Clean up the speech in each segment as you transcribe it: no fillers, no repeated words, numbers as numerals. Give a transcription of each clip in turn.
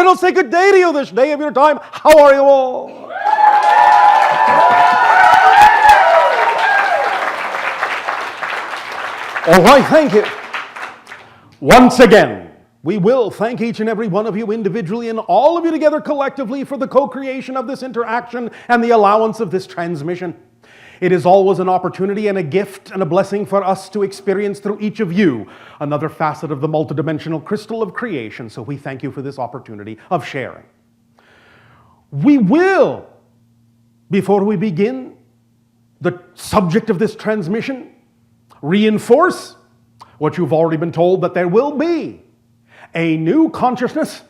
I'll say good day to you this day of your time. How are you all? All right, thank you. Once again, we will thank each and every one of you individually and all of you together collectively for the co-creation of this interaction and the allowance of this transmission. It is always an opportunity and a gift and a blessing for us to experience through each of you another facet of the multidimensional crystal of creation. So we thank you for this opportunity of sharing. We will, before we begin the subject of this transmission, reinforce what you've already been told, that there will be a new consciousness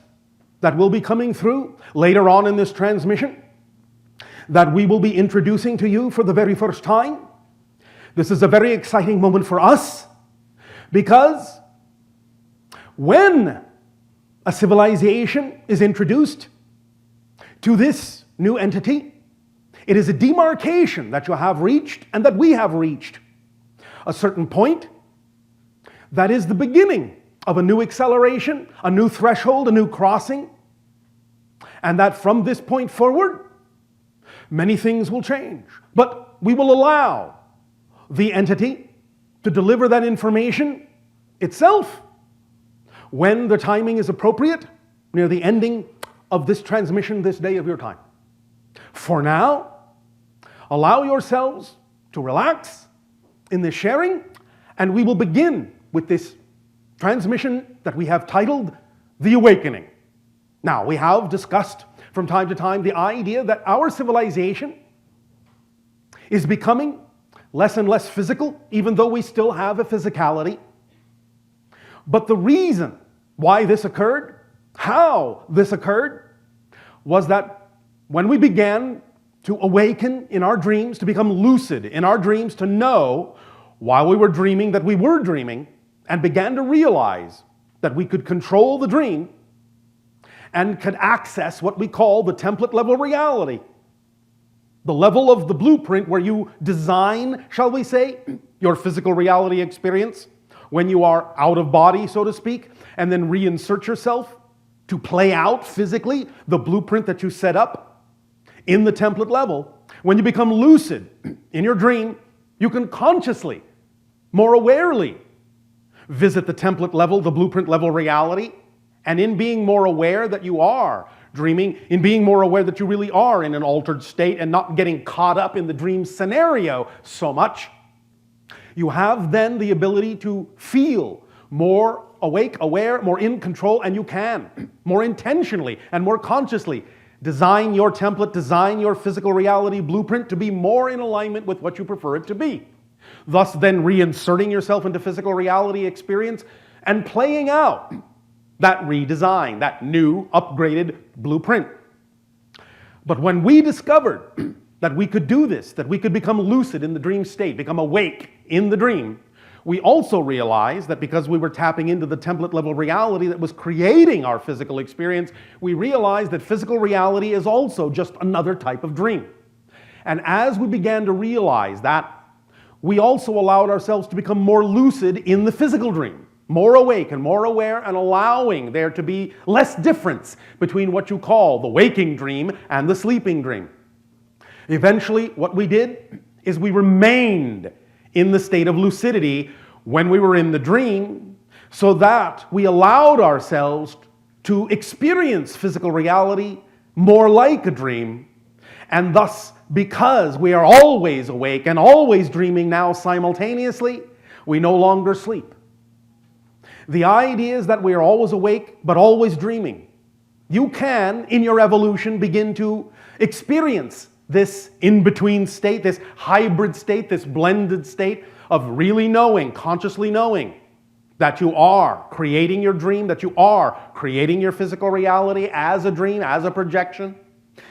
that will be coming through later on in this transmission, that we will be introducing to you for the very first time. This is a very exciting moment for us, because when a civilization is introduced to this new entity, it is a demarcation that you have reached and that we have reached. A certain point that is the beginning of a new acceleration, a new threshold, a new crossing, and that from this point forward, many things will change. But we will allow the entity to deliver that information itself when the timing is appropriate, near the ending of this transmission, this day of your time. For now, allow yourselves to relax in this sharing, and we will begin with this transmission that we have titled The Awakening. Now, we have discussed from time to time the idea that our civilization is becoming less and less physical, even though we still have a physicality. But the reason why this occurred, how this occurred, was that when we began to awaken in our dreams, to become lucid in our dreams, to know while we were dreaming that we were dreaming, and began to realize that we could control the dream and could access what we call the template level reality. The level of the blueprint where you design, shall we say, your physical reality experience when you are out of body, so to speak, and then reinsert yourself to play out physically the blueprint that you set up in the template level. When you become lucid in your dream, you can consciously, more awarely, visit the template level, the blueprint level reality, and in being more aware that you are dreaming, in being more aware that you really are in an altered state and not getting caught up in the dream scenario so much, you have then the ability to feel more awake, aware, more in control, and you can more intentionally and more consciously design your template, design your physical reality blueprint to be more in alignment with what you prefer it to be. Thus then reinserting yourself into physical reality experience and playing out that redesign, that new upgraded blueprint. But when we discovered that we could do this, that we could become lucid in the dream state, become awake in the dream, we also realized that because we were tapping into the template level reality that was creating our physical experience, we realized that physical reality is also just another type of dream. And as we began to realize that, we also allowed ourselves to become more lucid in the physical dream, more awake and more aware, and allowing there to be less difference between what you call the waking dream and the sleeping dream. Eventually, what we did is we remained in the state of lucidity when we were in the dream, so that we allowed ourselves to experience physical reality more like a dream, and thus, because we are always awake and always dreaming now simultaneously, we no longer sleep. The idea is that we are always awake but always dreaming. You can, in your evolution, begin to experience this in-between state, this hybrid state, this blended state of really knowing, consciously knowing that you are creating your dream, that you are creating your physical reality as a dream, as a projection,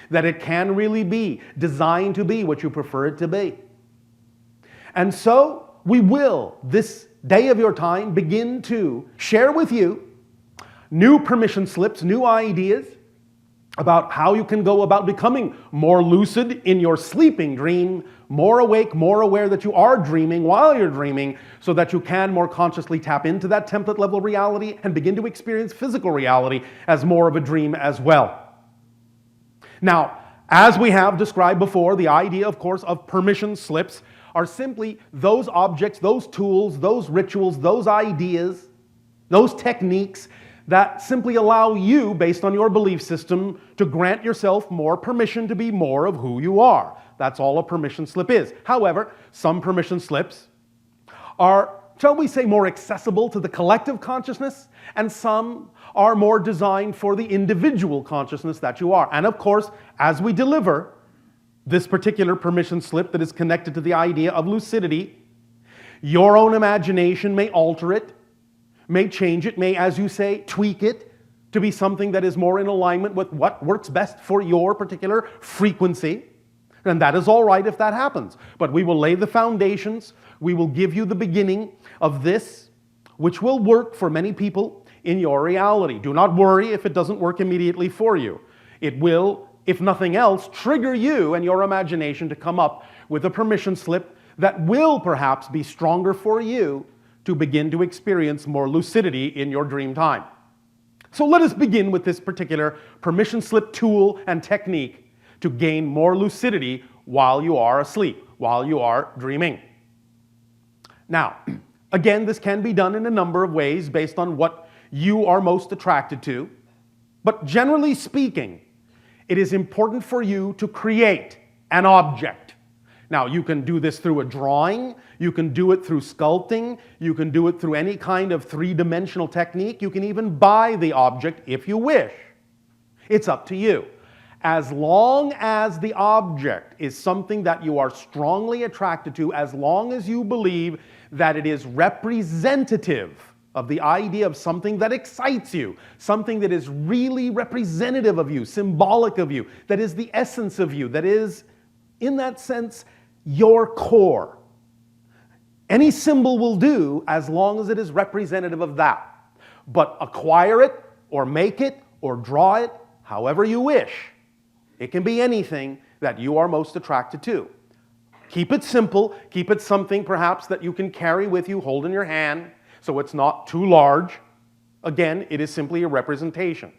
that it can really be designed to be what you prefer it to be. And so we will, this day of your time, begin to share with you new permission slips, new ideas, about how you can go about becoming more lucid in your sleeping dream, more awake, more aware that you are dreaming while you're dreaming, so that you can more consciously tap into that template level reality and begin to experience physical reality as more of a dream as well. Now, as we have described before, the idea, of course, of permission slips are simply those objects, those tools, those rituals, those ideas, those techniques that simply allow you, based on your belief system, to grant yourself more permission to be more of who you are. That's all a permission slip is. However, some permission slips are, shall we say, more accessible to the collective consciousness, and some are more designed for the individual consciousness that you are. And of course, as we deliver this particular permission slip that is connected to the idea of lucidity, your own imagination may alter it, may change it, may, as you say, tweak it to be something that is more in alignment with what works best for your particular frequency. And that is all right if that happens. But we will lay the foundations. We will give you the beginning of this, which will work for many people in your reality. Do not worry if it doesn't work immediately for you. It will, if nothing else, trigger you and your imagination to come up with a permission slip that will perhaps be stronger for you to begin to experience more lucidity in your dream time. So let us begin with this particular permission slip tool and technique to gain more lucidity while you are asleep, while you are dreaming. Now, again, this can be done in a number of ways based on what you are most attracted to, but generally speaking, it is important for you to create an object. Now, you can do this through a drawing, you can do it through sculpting, you can do it through any kind of three-dimensional technique, you can even buy the object if you wish. It's up to you. As long as the object is something that you are strongly attracted to, as long as you believe that it is representative of the idea of something that excites you, something that is really representative of you, symbolic of you, that is the essence of you, that is, in that sense, your core. Any symbol will do as long as it is representative of that. But acquire it, or make it, or draw it, however you wish. It can be anything that you are most attracted to. Keep it simple, keep it something perhaps that you can carry with you, hold in your hand, so it's not too large. Again, it is simply a representation.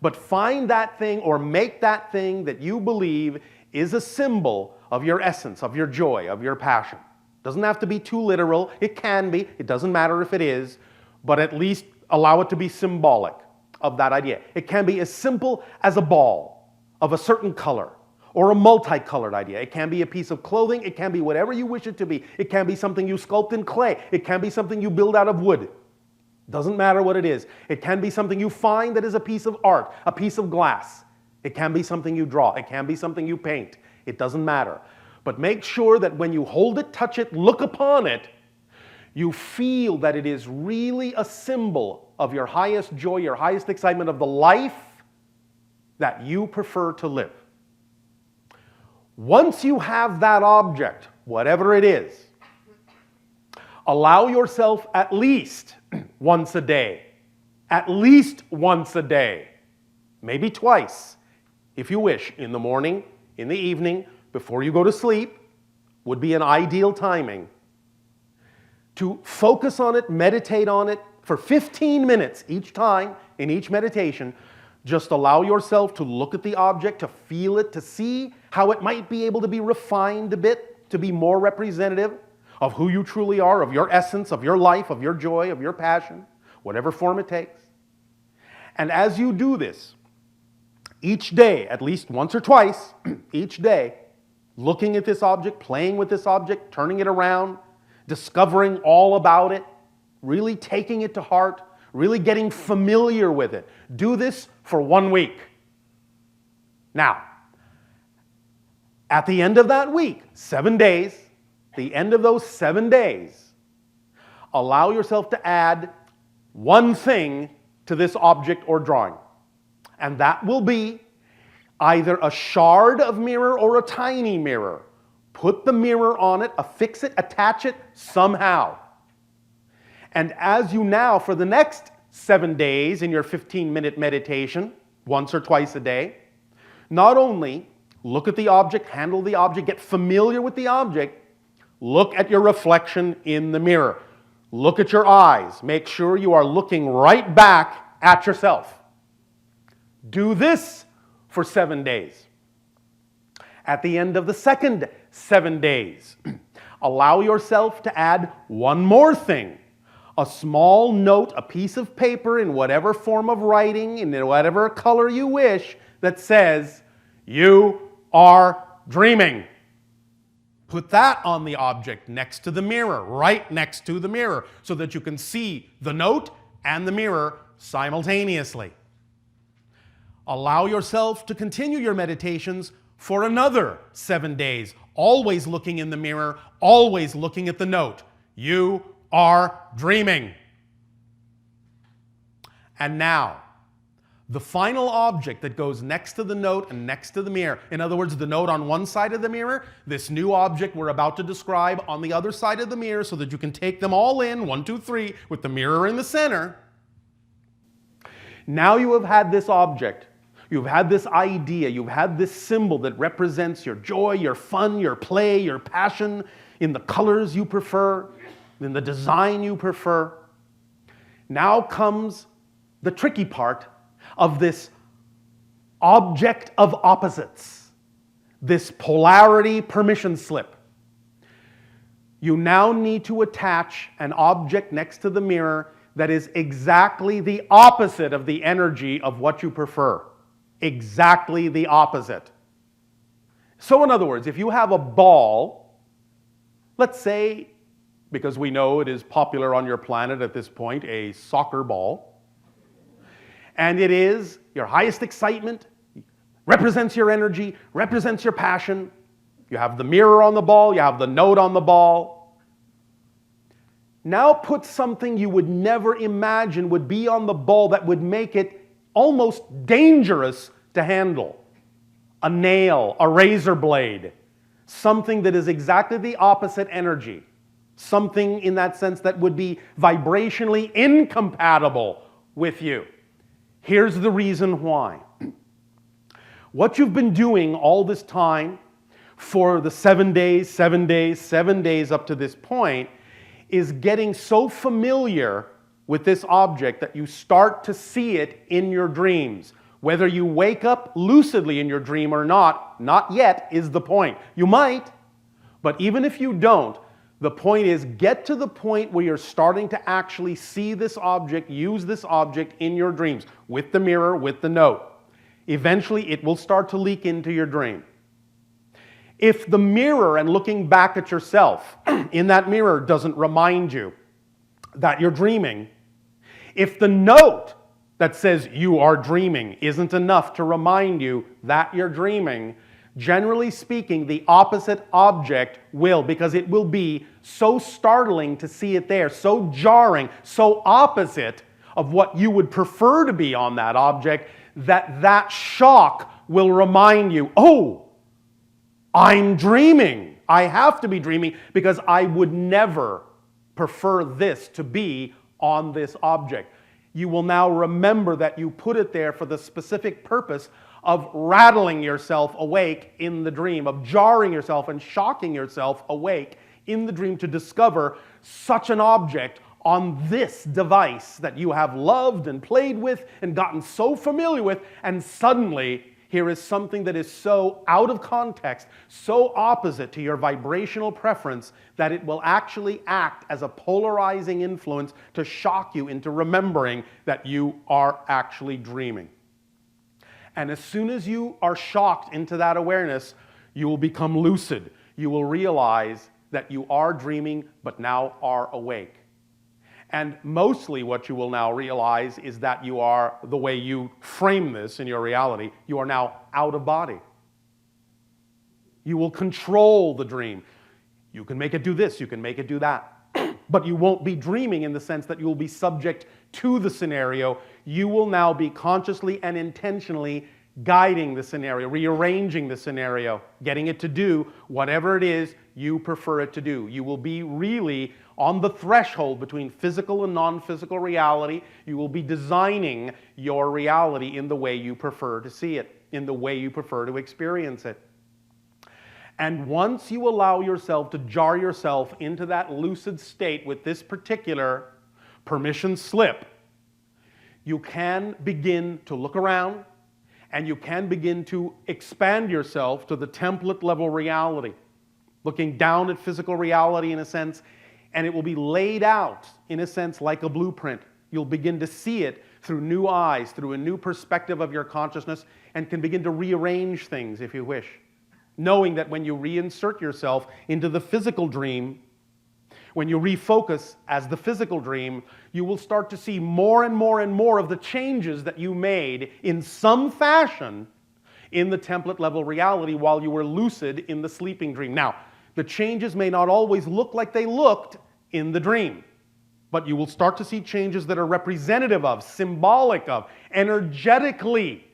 But find that thing or make that thing that you believe is a symbol of your essence, of your joy, of your passion. Doesn't have to be too literal. It can be. It doesn't matter if it is. But at least allow it to be symbolic of that idea. It can be as simple as a ball of a certain color or a multicolored idea. It can be a piece of clothing. It can be whatever you wish it to be. It can be something you sculpt in clay. It can be something you build out of wood. Doesn't matter what it is. It can be something you find that is a piece of art, a piece of glass. It can be something you draw. It can be something you paint. It doesn't matter. But make sure that when you hold it, touch it, look upon it, you feel that it is really a symbol of your highest joy, your highest excitement of the life that you prefer to live. Once you have that object, whatever it is, allow yourself at least once a day, maybe twice, if you wish, in the morning, in the evening, before you go to sleep, would be an ideal timing, to focus on it, meditate on it for 15 minutes each time in each meditation. Just allow yourself to look at the object, to feel it, to see how it might be able to be refined a bit, to be more representative of who you truly are, of your essence, of your life, of your joy, of your passion, whatever form it takes. And as you do this, each day, at least once or twice, each day, looking at this object, playing with this object, turning it around, discovering all about it, really taking it to heart, really getting familiar with it. Do this for 1 week. Now, at the end of that week, 7 days, the end of those 7 days, allow yourself to add one thing to this object or drawing. And that will be either a shard of mirror or a tiny mirror. Put the mirror on it, affix it, attach it somehow. And as you now, for the next 7 days in your 15-minute meditation, once or twice a day. Not only look at the object, handle the object, get familiar with the object, look at your reflection in the mirror. Look at your eyes. Make sure you are looking right back at yourself. Do this for 7 days. At the end of the second 7 days, allow yourself to add one more thing. A small note, a piece of paper in whatever form of writing, in whatever color you wish, that says, "You are dreaming." Put that on the object next to the mirror, right next to the mirror, so that you can see the note and the mirror simultaneously. Allow yourself to continue your meditations for another 7 days, always looking in the mirror, always looking at the note. You are dreaming. And now, the final object that goes next to the note and next to the mirror, in other words, the note on one side of the mirror, this new object we're about to describe on the other side of the mirror so that you can take them all in, 1, 2, 3, with the mirror in the center. Now you have had this object. You've had this idea, you've had this symbol that represents your joy, your fun, your play, your passion, in the colors you prefer, in the design you prefer. Now comes the tricky part of this object of opposites, this polarity permission slip. You now need to attach an object next to the mirror that is exactly the opposite of the energy of what you prefer. Exactly the opposite. So in other words, if you have a ball, let's say, because we know it is popular on your planet at this point, a soccer ball, and it is your highest excitement, represents your energy, represents your passion. You have the mirror on the ball, you have the note on the ball. Now put something you would never imagine would be on the ball that would make it almost dangerous to handle. A nail, a razor blade, something that is exactly the opposite energy. Something in that sense that would be vibrationally incompatible with you. Here's the reason why. What you've been doing all this time for the 7 days, 7 days, 7 days up to this point is getting so familiar with this object that you start to see it in your dreams. Whether you wake up lucidly in your dream or not yet is the point. You might, but even if you don't, the point is get to the point where you're starting to actually see this object, use this object in your dreams, with the mirror, with the note. Eventually, it will start to leak into your dream. If the mirror and looking back at yourself in that mirror doesn't remind you that you're dreaming, if the note that says you are dreaming isn't enough to remind you that you're dreaming, generally speaking, the opposite object will, because it will be so startling to see it there, so jarring, so opposite of what you would prefer to be on that object, that shock will remind you, oh, I'm dreaming. I have to be dreaming because I would never prefer this to be on this object. You will now remember that you put it there for the specific purpose of rattling yourself awake in the dream, of jarring yourself and shocking yourself awake in the dream to discover such an object on this device that you have loved and played with and gotten so familiar with, and suddenly here is something that is so out of context, so opposite to your vibrational preference, that it will actually act as a polarizing influence to shock you into remembering that you are actually dreaming. And as soon as you are shocked into that awareness, you will become lucid. You will realize that you are dreaming, but now are awake. And mostly what you will now realize is that you are, the way you frame this in your reality, you are now out of body. You will control the dream. You can make it do this, you can make it do that. But you won't be dreaming in the sense that you will be subject to the scenario. You will now be consciously and intentionally guiding the scenario, rearranging the scenario, getting it to do whatever it is you prefer it to do. You will be really on the threshold between physical and non-physical reality. You will be designing your reality in the way you prefer to see it, in the way you prefer to experience it. And once you allow yourself to jar yourself into that lucid state with this particular permission slip, you can begin to look around and you can begin to expand yourself to the template level reality, looking down at physical reality in a sense, and it will be laid out in a sense like a blueprint. You'll begin to see it through new eyes, through a new perspective of your consciousness, and can begin to rearrange things if you wish, knowing that when you reinsert yourself into the physical dream, when you refocus as the physical dream, you will start to see more and more and more of the changes that you made in some fashion in the template level reality while you were lucid in the sleeping dream. Now, the changes may not always look like they looked in the dream, but you will start to see changes that are representative of, symbolic of, energetically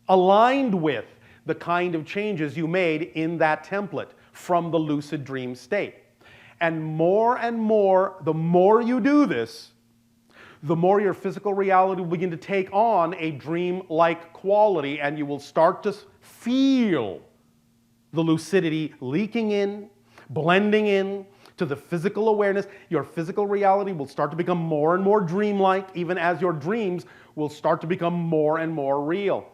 aligned with the kind of changes you made in that template from the lucid dream state. And more, the more you do this, the more your physical reality will begin to take on a dream-like quality, and you will start to feel the lucidity leaking in, blending in to the physical awareness. Your physical reality will start to become more and more dreamlike, even as your dreams will start to become more and more real.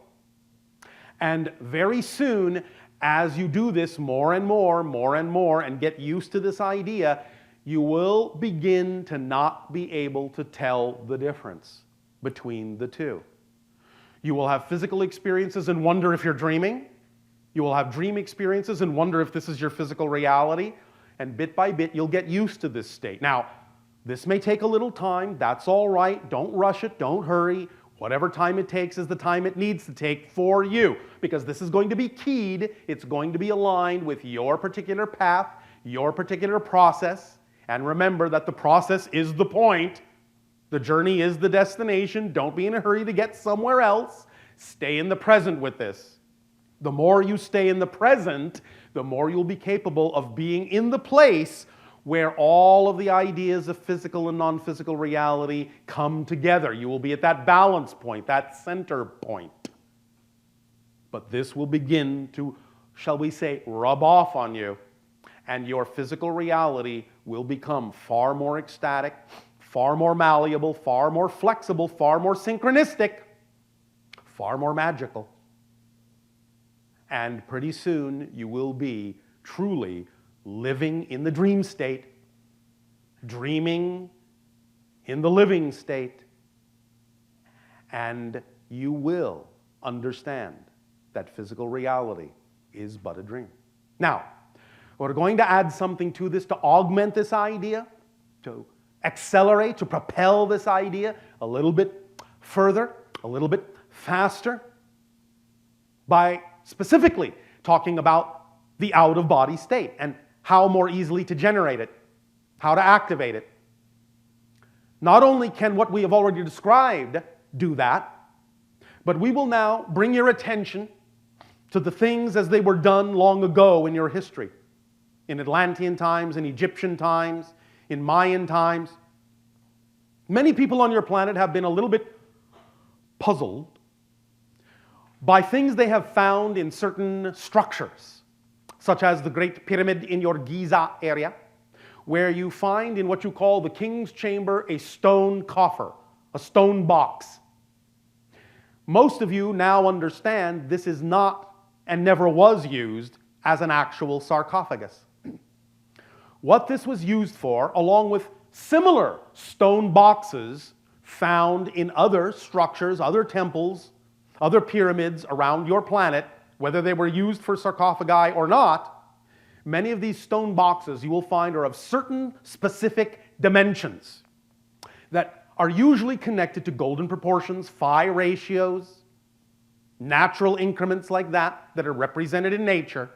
And very soon, as you do this more and more, and get used to this idea, you will begin to not be able to tell the difference between the two. You will have physical experiences and wonder if you're dreaming. You will have dream experiences and wonder if this is your physical reality. And bit by bit, you'll get used to this state. Now, this may take a little time. That's all right. Don't rush it. Don't hurry. Whatever time it takes is the time it needs to take for you, because this is going to be keyed. It's going to be aligned with your particular path, your particular process. And remember that the process is the point. The journey is the destination. Don't be in a hurry to get somewhere else. Stay in the present with this. The more you stay in the present, the more you'll be capable of being in the place where all of the ideas of physical and non-physical reality come together. You will be at that balance point, that center point. But this will begin to, shall we say, rub off on you, and your physical reality will become far more ecstatic, far more malleable, far more flexible, far more synchronistic, far more magical. And pretty soon you will be truly living in the dream state, dreaming in the living state, and you will understand that physical reality is but a dream. Now, we're going to add something to this to augment this idea, to accelerate, to propel this idea a little bit further, a little bit faster, by specifically talking about the out-of-body state and how more easily to generate it, how to activate it. Not only can what we have already described do that, but we will now bring your attention to the things as they were done long ago in your history, in Atlantean times, in Egyptian times, in Mayan times. Many people on your planet have been a little bit puzzled by things they have found in certain structures, such as the Great Pyramid in your Giza area, where you find in what you call the King's Chamber a stone coffer, a stone box. Most of you now understand this is not and never was used as an actual sarcophagus. What this was used for, along with similar stone boxes found in other structures, other temples, other pyramids around your planet, whether they were used for sarcophagi or not, many of these stone boxes you will find are of certain specific dimensions that are usually connected to golden proportions, phi ratios, natural increments like that that are represented in nature.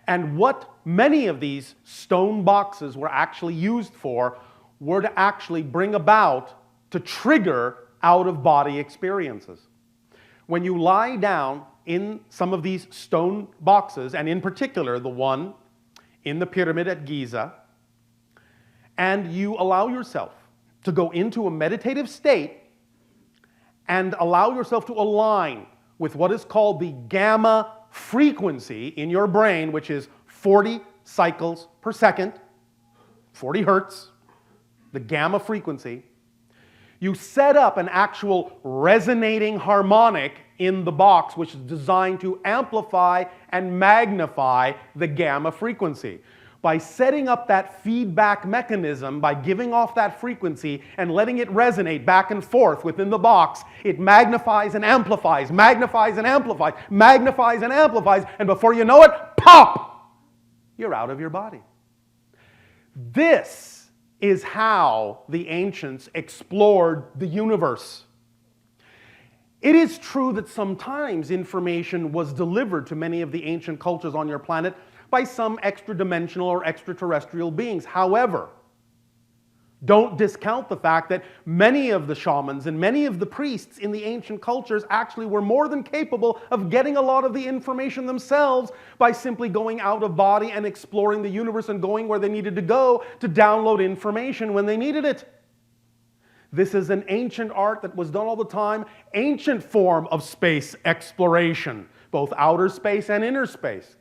And what many of these stone boxes were actually used for were to actually bring about, to trigger out-of-body experiences. when you lie down in some of these stone boxes, and in particular the one in the pyramid at Giza, and you allow yourself to go into a meditative state and allow yourself to align with what is called the gamma frequency in your brain, which is 40 cycles per second, 40 hertz, the gamma frequency, you set up an actual resonating harmonic in the box, which is designed to amplify and magnify the gamma frequency. By setting up that feedback mechanism, by giving off that frequency and letting it resonate back and forth within the box, it magnifies and amplifies, magnifies and amplifies, magnifies and amplifies, and before you know it, pop! You're out of your body. This is how the ancients explored the universe. It is true that sometimes information was delivered to many of the ancient cultures on your planet by some extra-dimensional or extraterrestrial beings. However, don't discount the fact that many of the shamans and many of the priests in the ancient cultures actually were more than capable of getting a lot of the information themselves by simply going out of body and exploring the universe and going where they needed to go to download information when they needed it. This is an ancient art that was done all the time, ancient form of space exploration, both outer space and inner space,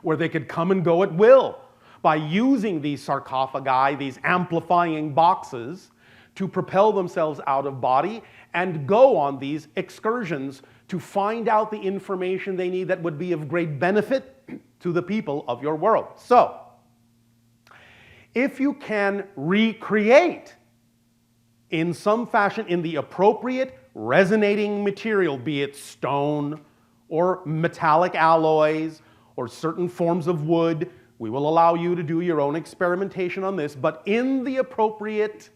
where they could come and go at will by using these sarcophagi, these amplifying boxes, to propel themselves out of body and go on these excursions to find out the information they need that would be of great benefit to the people of your world. So, if you can recreate in some fashion in the appropriate resonating material, be it stone or metallic alloys or certain forms of wood, we will allow you to do your own experimentation on this, but in the appropriate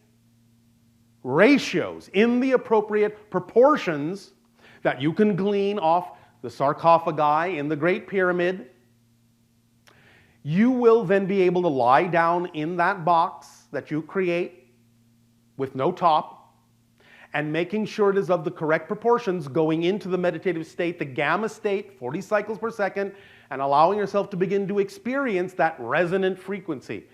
ratios, in the appropriate proportions that you can glean off the sarcophagi in the Great Pyramid, you will then be able to lie down in that box that you create with no top, and making sure it is of the correct proportions, going into the meditative state, the gamma state, 40 cycles per second, and allowing yourself to begin to experience that resonant frequency.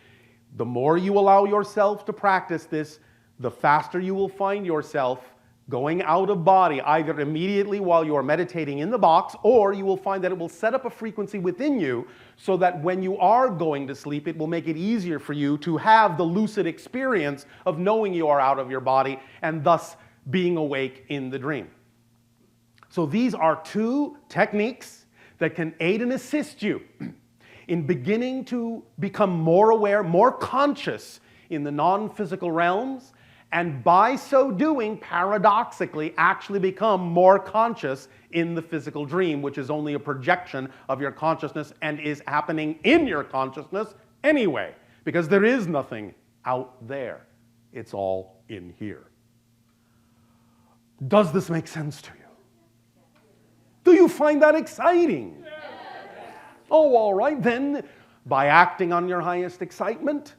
The more you allow yourself to practice this, the faster you will find yourself going out of body, either immediately while you are meditating in the box, or you will find that it will set up a frequency within you so that when you are going to sleep, it will make it easier for you to have the lucid experience of knowing you are out of your body and thus being awake in the dream. So these are two techniques that can aid and assist you in beginning to become more aware, more conscious in the non-physical realms, and by so doing, paradoxically, actually become more conscious in the physical dream, which is only a projection of your consciousness and is happening in your consciousness anyway, because there is nothing out there. It's all in here. Does this make sense to you? Do you find that exciting? Oh, all right, then, by acting on your highest excitement,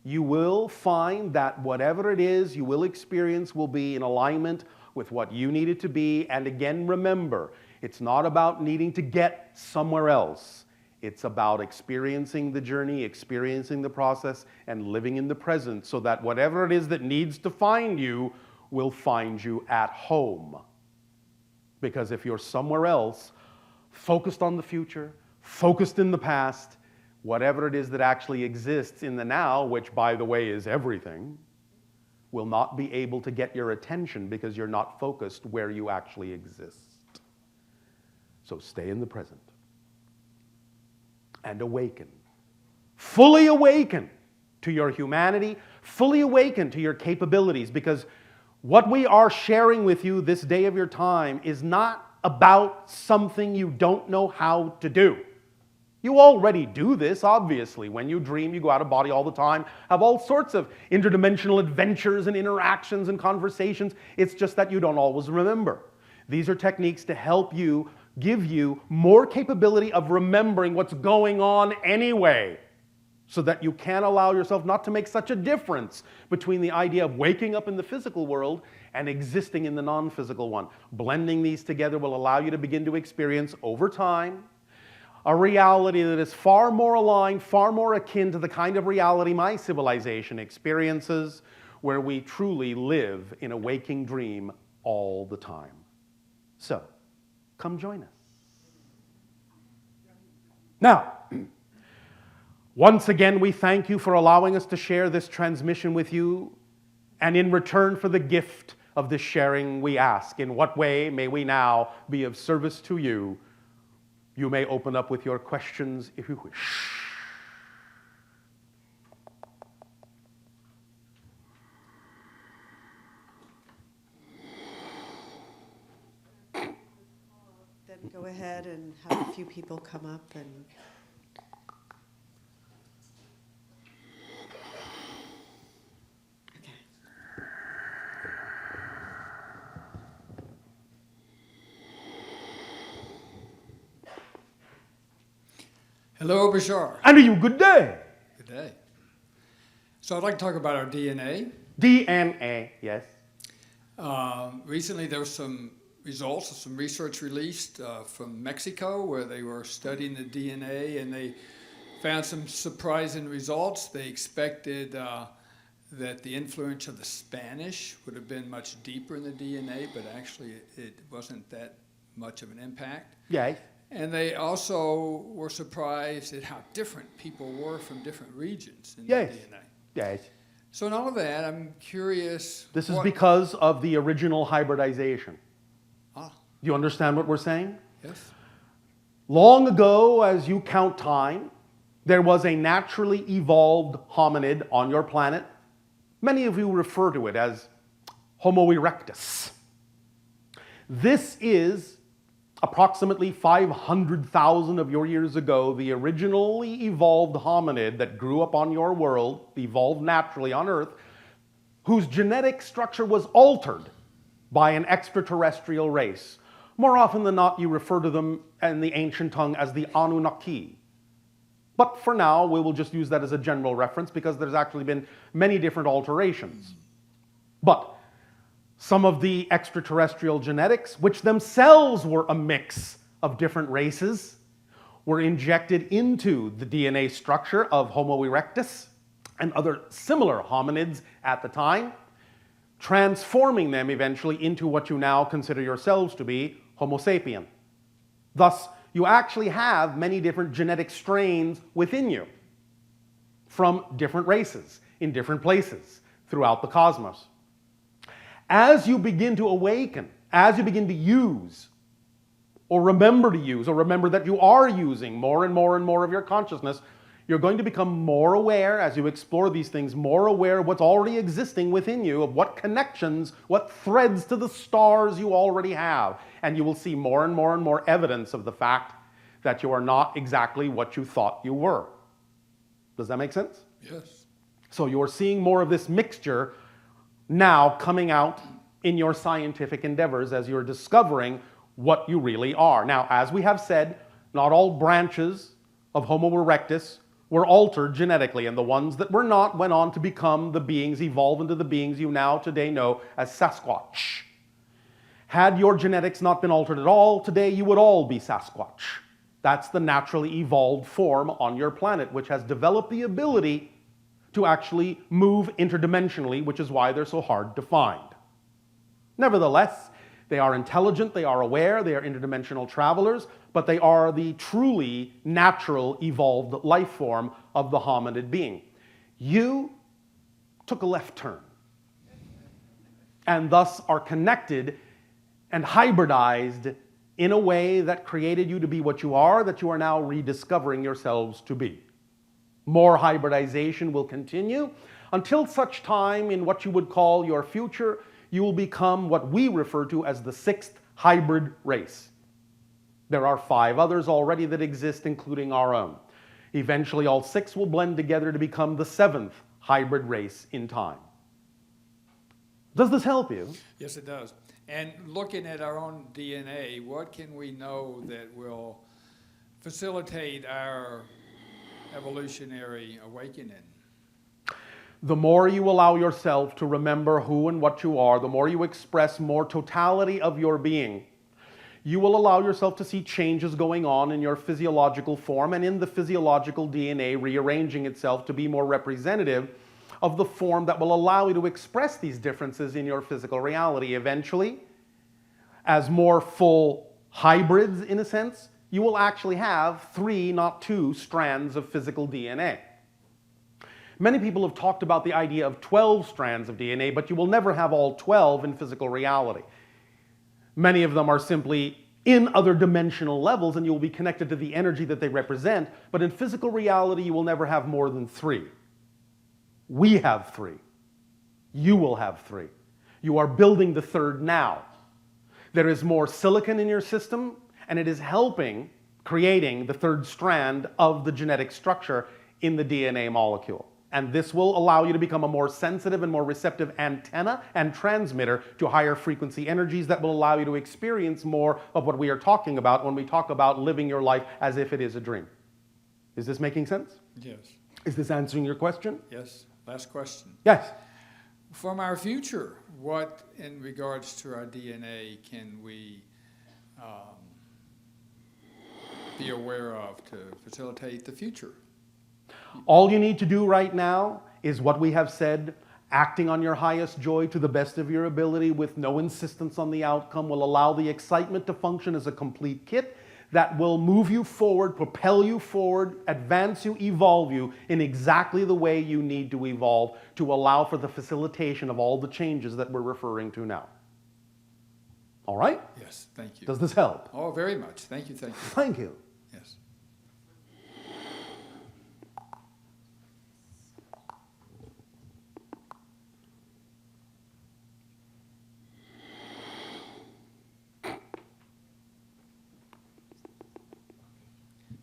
you will find that whatever it is you will experience will be in alignment with what you need it to be. And again, remember, it's not about needing to get somewhere else. It's about experiencing the journey, experiencing the process, and living in the present so that whatever it is that needs to find you will find you at home. Because if you're somewhere else, focused on the future, focused in the past, whatever it is that actually exists in the now, which by the way is everything, will not be able to get your attention because you're not focused where you actually exist. So stay in the present and awaken. Fully awaken to your humanity, fully awaken to your capabilities, because what we are sharing with you this day of your time is not about something you don't know how to do. You already do this, obviously. When you dream, you go out of body all the time, have all sorts of interdimensional adventures and interactions and conversations. It's just that you don't always remember. These are techniques to help you, give you more capability of remembering what's going on anyway, so that you can allow yourself not to make such a difference between the idea of waking up in the physical world and existing in the non-physical one. Blending these together will allow you to begin to experience over time a reality that is far more aligned, far more akin to the kind of reality my civilization experiences, where we truly live in a waking dream all the time. So, come join us. Now, once again, we thank you for allowing us to share this transmission with you, and in return for the gift of this sharing, we ask, in what way may we now be of service to you? You may open up with your questions if you wish. Then go ahead and have a few people come up and... Okay. Hello, Bashar. And to you, good day. Good day. So I'd like to talk about our DNA. DNA, yes. Recently, there were some results of some research released from Mexico where they were studying the DNA, and they found some surprising results. They expected that the influence of the Spanish would have been much deeper in the DNA, but actually it wasn't that much of an impact. Yes. And they also were surprised at how different people were from different regions in Yes. the DNA. Yes. So in all of that, I'm curious. This is because of the original hybridization. Ah, Do you understand what we're saying? yes. Long ago, as you count time, there was a naturally evolved hominid on your planet. Many of you refer to it as Homo erectus. This is approximately 500,000 of your years ago, the originally evolved hominid that grew up on your world, evolved naturally on Earth, whose genetic structure was altered by an extraterrestrial race. More often than not, you refer to them in the ancient tongue as the Anunnaki. But for now, we will just use that as a general reference because there's actually been many different alterations. But some of the extraterrestrial genetics, which themselves were a mix of different races, were injected into the DNA structure of Homo erectus and other similar hominids at the time, transforming them eventually into what you now consider yourselves to be Homo sapien. Thus, you actually have many different genetic strains within you from different races in different places throughout the cosmos. As you begin to awaken, as you begin to use, or remember to use, or remember that you are using more and more and more of your consciousness, you're going to become more aware, as you explore these things, more aware of what's already existing within you, of what connections, what threads to the stars you already have. And you will see more and more and more evidence of the fact that you are not exactly what you thought you were. Does that make sense? Yes. So you're seeing more of this mixture now coming out in your scientific endeavors as you're discovering what you really are. Now, as we have said, not all branches of Homo erectus were altered genetically, and the ones that were not went on to become the beings, evolve into the beings you now today know as Sasquatch. Had your genetics not been altered at all, today you would all be Sasquatch. That's the naturally evolved form on your planet, which has developed the ability to actually move interdimensionally, which is why they're so hard to find. Nevertheless, they are intelligent, they are aware, they are interdimensional travelers, but they are the truly natural evolved life form of the hominid being. You took a left turn and thus are connected and hybridized in a way that created you to be what you are, that you are now rediscovering yourselves to be. More hybridization will continue until such time in what you would call your future, you will become what we refer to as the sixth hybrid race. There are 5 others already that exist, including our own. Eventually, all 6 will blend together to become the 7th hybrid race in time. Does this help you? Yes, it does. And looking at our own DNA, what can we know that will facilitate our evolutionary awakening. The more you allow yourself to remember who and what you are, the more you express more totality of your being, you will allow yourself to see changes going on in your physiological form and in the physiological DNA rearranging itself to be more representative of the form that will allow you to express these differences in your physical reality. Eventually, as more full hybrids, in a sense, you will actually have 3, not 2, strands of physical DNA. Many people have talked about the idea of 12 strands of DNA, but you will never have all 12 in physical reality. Many of them are simply in other dimensional levels, and you will be connected to the energy that they represent, but in physical reality, you will never have more than 3. We have 3. You will have 3. You are building the third now. There is more silicon in your system, and it is helping creating the third strand of the genetic structure in the DNA molecule. And this will allow you to become a more sensitive and more receptive antenna and transmitter to higher frequency energies that will allow you to experience more of what we are talking about when we talk about living your life as if it is a dream. Is this making sense? Yes. Is this answering your question? Yes. Last question. Yes. From our future, what in regards to our DNA can we be aware of to facilitate the future? All you need to do right now is what we have said. Acting on your highest joy to the best of your ability with no insistence on the outcome will allow the excitement to function as a complete kit that will move you forward, propel you forward, advance you, evolve you in exactly the way you need to evolve to allow for the facilitation of all the changes that we're referring to now. All right? Yes, thank you. Does this help? Oh, very much. Thank you, thank you. Thank you. Yes.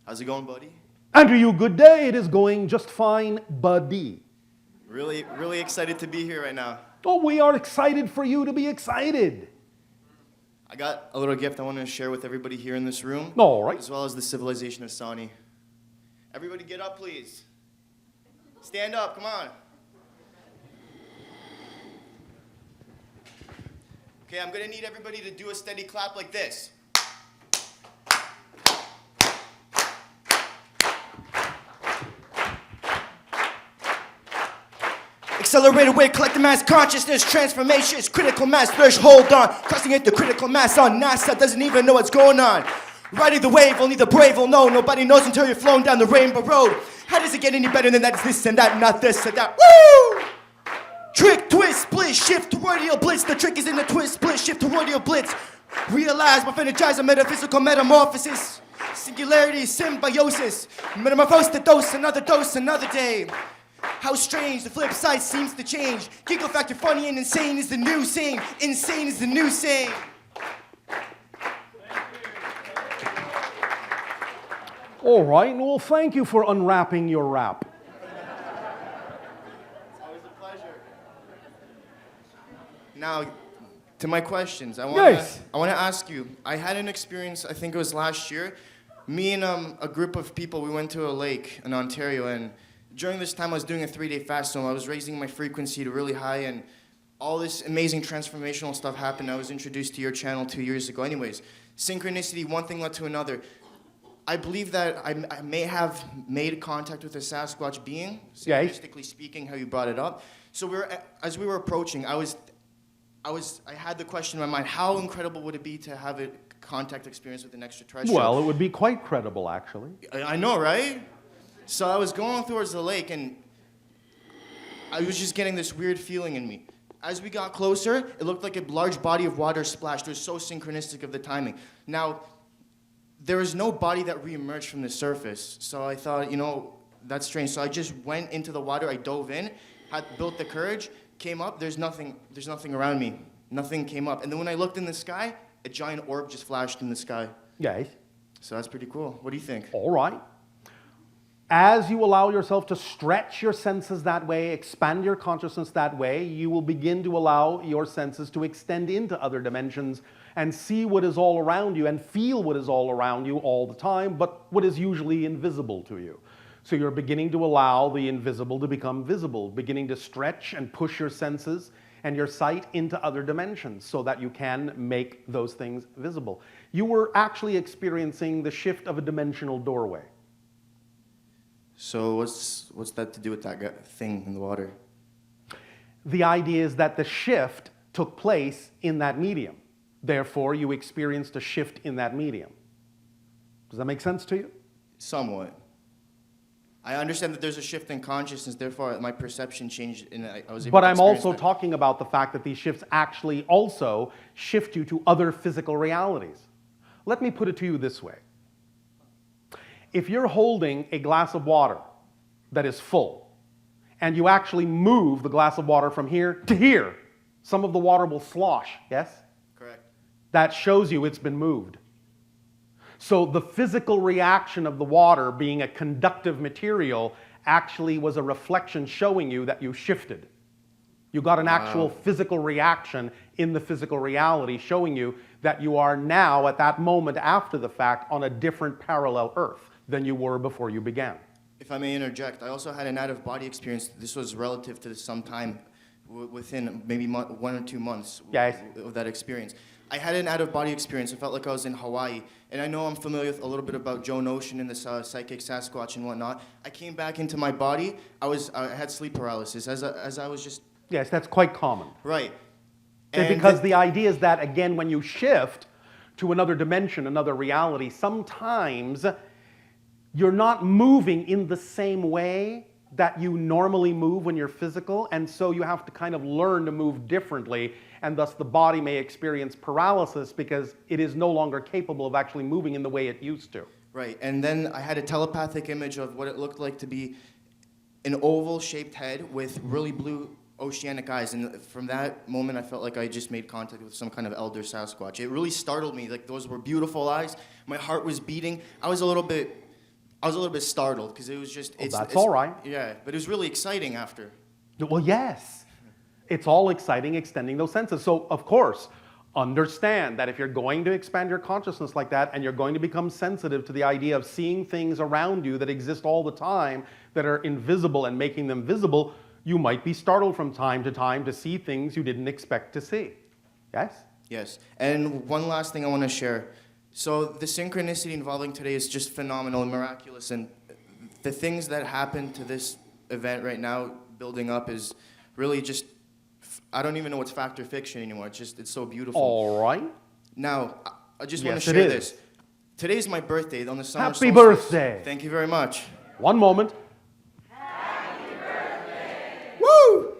How's it going, buddy? Andrew, you good day. It is going just fine, buddy. Really excited to be here right now. Oh, we are excited for you to be excited. I got a little gift I want to share with everybody here in this room, All right. as well as the civilization of Sani. Everybody get up, please. Stand up, come on. Okay, I'm gonna need everybody to do a steady clap like this. Accelerate away, collective mass consciousness, transformation is critical mass threshold on. Crossing into critical mass on NASA, doesn't even know what's going on. Riding the wave, only the brave will know. Nobody knows until you're flown down the rainbow road. How does it get any better than that? It's this and that, not this and that. Woo! Trick, twist, split, shift, toroidal blitz. The trick is in the twist, split, shift, toroidal blitz. Realize, energize a metaphysical metamorphosis. Singularity, symbiosis. Metamorphosis, another day. How strange, the flip side seems to change. Giggle factor, funny and insane is the new same. Insane is the new same. All right. Well, thank you for unwrapping your wrap. It's always a pleasure. Now, to my questions. I want to ask you. I had an experience, I think it was last year. Me and a group of people, we went to a lake in Ontario, and during this time I was doing a 3-day fast, so I was raising my frequency to really high, and all this amazing transformational stuff happened. I was introduced to your channel 2 years ago. Anyways, synchronicity, one thing led to another. I believe that I may have made contact with a Sasquatch being, synchronistically speaking, how you brought it up. So as we were approaching, I had the question in my mind, how incredible would it be to have a contact experience with an extraterrestrial? Well, it would be quite credible, actually. I know, right? So I was going towards the lake, and I was just getting this weird feeling in me. As we got closer, it looked like a large body of water splashed. It was so synchronistic of the timing. Now, there was no body that reemerged from the surface. So I thought, that's strange. So I just went into the water. I dove in, had built the courage, came up. There's nothing around me. Nothing came up. And then when I looked in the sky, a giant orb just flashed in the sky. Yes. So that's pretty cool. What do you think? All right. As you allow yourself to stretch your senses that way, expand your consciousness that way, you will begin to allow your senses to extend into other dimensions and see what is all around you and feel what is all around you all the time, but what is usually invisible to you. So you're beginning to allow the invisible to become visible, beginning to stretch and push your senses and your sight into other dimensions so that you can make those things visible. You were actually experiencing the shift of a dimensional doorway. So what's that to do with that thing in the water? The idea is that the shift took place in that medium. Therefore, you experienced a shift in that medium. Does that make sense to you? Somewhat. I understand that there's a shift in consciousness, therefore my perception changed and I was able But to I'm experience also that. talking about the fact that these shifts actually also shift you to other physical realities. Let me put it to you this way. If you're holding a glass of water that is full, and you actually move the glass of water from here to here, some of the water will slosh, yes? Correct. That shows you it's been moved. So the physical reaction of the water being a conductive material actually was a reflection showing you that you shifted. You got an actual physical reaction in the physical reality showing you that you are now, at that moment after the fact, on a different parallel Earth than you were before you began. If I may interject, I also had an out-of-body experience. This was relative to some time within maybe 1 or 2 months Yes. of that experience. I had an out-of-body experience. I felt like I was in Hawaii. And I know I'm familiar with a little bit about Joan Ocean and the psychic Sasquatch and whatnot. I came back into my body. I had sleep paralysis as I was just... Yes, that's quite common. Right. Because the idea is that, again, when you shift to another dimension, another reality, sometimes you're not moving in the same way that you normally move when you're physical, and so you have to kind of learn to move differently, and thus the body may experience paralysis because it is no longer capable of actually moving in the way it used to. Right, and then I had a telepathic image of what it looked like to be an oval-shaped head with really blue oceanic eyes, and from that moment I felt like I just made contact with some kind of elder Sasquatch. It really startled me. Like, those were beautiful eyes. My heart was beating. I was a little bit startled because it was just... That's all right. Yeah, but it was really exciting after. Well, yes. It's all exciting, extending those senses. So, of course, understand that if you're going to expand your consciousness like that and you're going to become sensitive to the idea of seeing things around you that exist all the time that are invisible and making them visible, you might be startled from time to see things you didn't expect to see. Yes? Yes, and one last thing I want to share. So the synchronicity involving today is just phenomenal and miraculous, and the things that happen to this event right now building up is really just, I don't even know what's fact or fiction anymore. It's so beautiful. All right. Now, I just want Yes, to it share is. this. Today's my birthday on the summer Happy solstice. birthday. Thank you very much. One moment. Woo!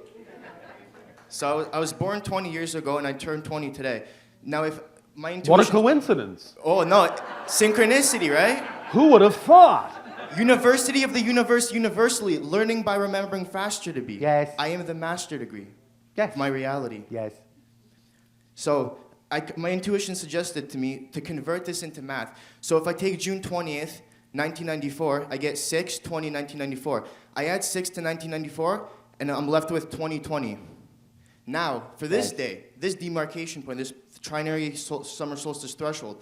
So I was born 20 years ago, and I turned 20 today. Now, if my intuition... What a coincidence. Oh, no. Synchronicity, right? Who would have thought? University of the Universe, universally, learning by remembering faster to be. Yes. I am the master degree Yes. of my reality. Yes. So my intuition suggested to me to convert this into math. So if I take June 20th, 1994, I get 6/20/1994. I add 6 to 1994, and I'm left with 2020. Now, for this day, this demarcation point, this trinary summer solstice threshold,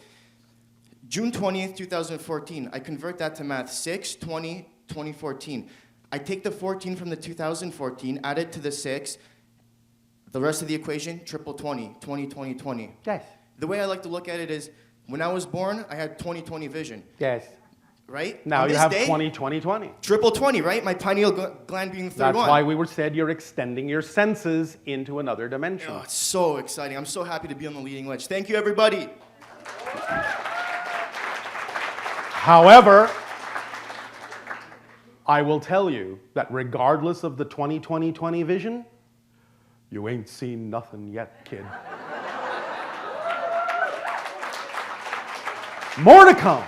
June 20th, 2014, I convert that to math, 6/20/2014. I take the 14 from the 2014, add it to the 6, the rest of the equation, triple 20, 20, 20, 20. Yes. The way I like to look at it is, when I was born, I had 20/20 vision, Yes. right? Now On you this have day, 20/20/20. Triple 20, right? My pineal gland being the third That's one. why we were said you're extending your senses into another dimension. Oh, it's so exciting. I'm so happy to be on the leading edge. Thank you, everybody. However, I will tell you that regardless of the 20/20/20 vision, you ain't seen nothing yet, kid. More to come.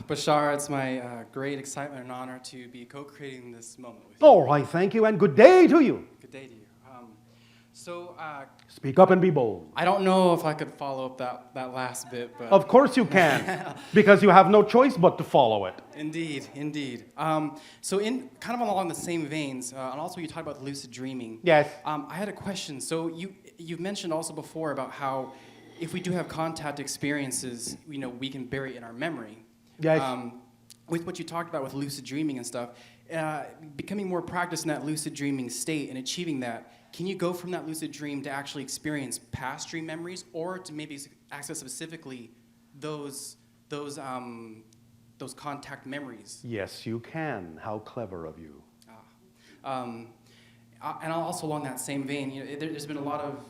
Bashar, it's my great excitement and honor to be co-creating this moment with you. All right, thank you, and good day to you. Good day to you. Speak up and be bold. I don't know if I could follow up that last bit, but... Of course you can, because you have no choice but to follow it. Indeed, indeed. So in kind of along the same veins, and also you talked about lucid dreaming. Yes. I had a question. So you've mentioned also before about how if we do have contact experiences, we can bury it in our memory. Yes. With what you talked about with lucid dreaming and stuff, becoming more practiced in that lucid dreaming state and achieving that, can you go from that lucid dream to actually experience past dream memories, or to maybe access specifically those contact memories? Yes, you can. How clever of you. And also along that same vein, there's been a lot of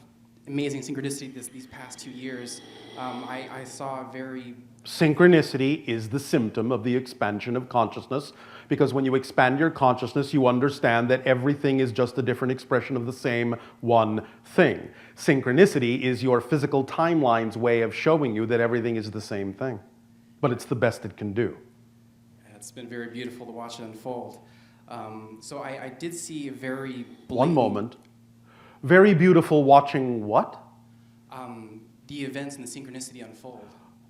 amazing synchronicity these past 2 years. I saw a very... Synchronicity is the symptom of the expansion of consciousness, because when you expand your consciousness, you understand that everything is just a different expression of the same one thing. Synchronicity is your physical timeline's way of showing you that everything is the same thing, but it's the best it can do. It's been very beautiful to watch it unfold. So I did see a very blatant... One moment. Very beautiful watching what? The events and the synchronicity unfold.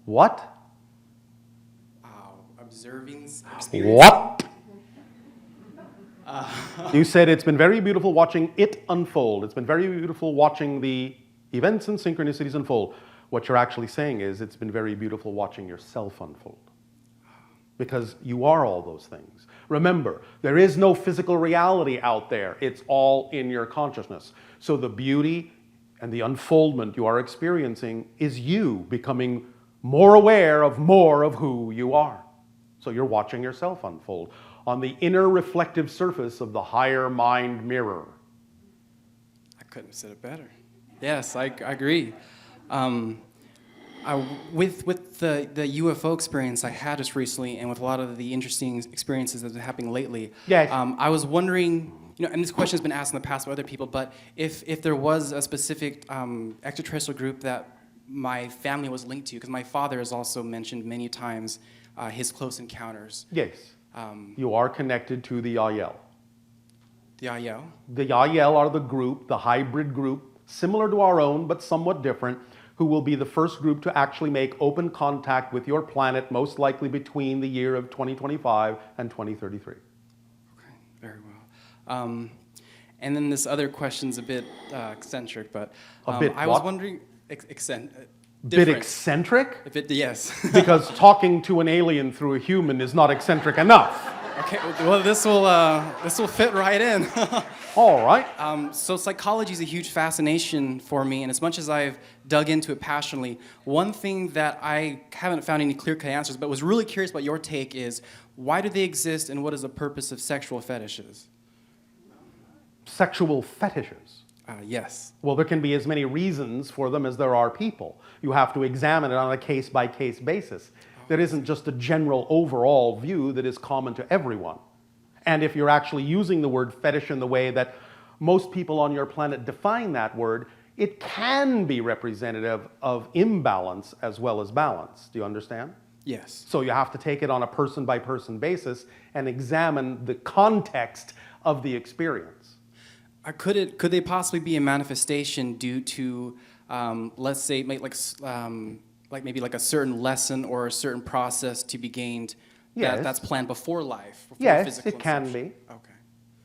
What? Observing experience. What? You said it's been very beautiful watching it unfold. It's been very beautiful watching the events and synchronicities unfold. What you're actually saying is it's been very beautiful watching yourself unfold. Because you are all those things. Remember, there is no physical reality out there. It's all in your consciousness. So the beauty and the unfoldment you are experiencing is you becoming more aware of more of who you are. So you're watching yourself unfold on the inner reflective surface of the higher mind mirror. I couldn't have said it better. Yes, I agree. With the UFO experience I had just recently, and with a lot of the interesting experiences that have been happening lately, yes. I was wondering, and this question has been asked in the past by other people, but if there was a specific extraterrestrial group that my family was linked to, because my father has also mentioned many times his close encounters. Yes. You are connected to the Yael. The Yael? The Yael are the group, the hybrid group, similar to our own, but somewhat different, who will be the first group to actually make open contact with your planet, most likely between the year of 2025 and 2033. Okay, very well. And then this other question's a bit eccentric, but I was wondering... Bit eccentric? A bit, yes. Because talking to an alien through a human is not eccentric enough. Okay, well, this will fit right in. All right. So psychology is a huge fascination for me, and as much as I've dug into it passionately, one thing that I haven't found any clear-cut answers, but was really curious about your take is, why do they exist, and what is the purpose of sexual fetishes? Sexual fetishes? Yes. Well, there can be as many reasons for them as there are people. You have to examine it on a case-by-case basis. There isn't just a general overall view that is common to everyone. And if you're actually using the word fetish in the way that most people on your planet define that word, it can be representative of imbalance as well as balance. Do you understand? Yes. So you have to take it on a person-by-person basis and examine the context of the experience. Could they possibly be a manifestation due to, let's say, maybe like a certain lesson or a certain process to be gained that's planned before life? Before Yes, it can be. Okay.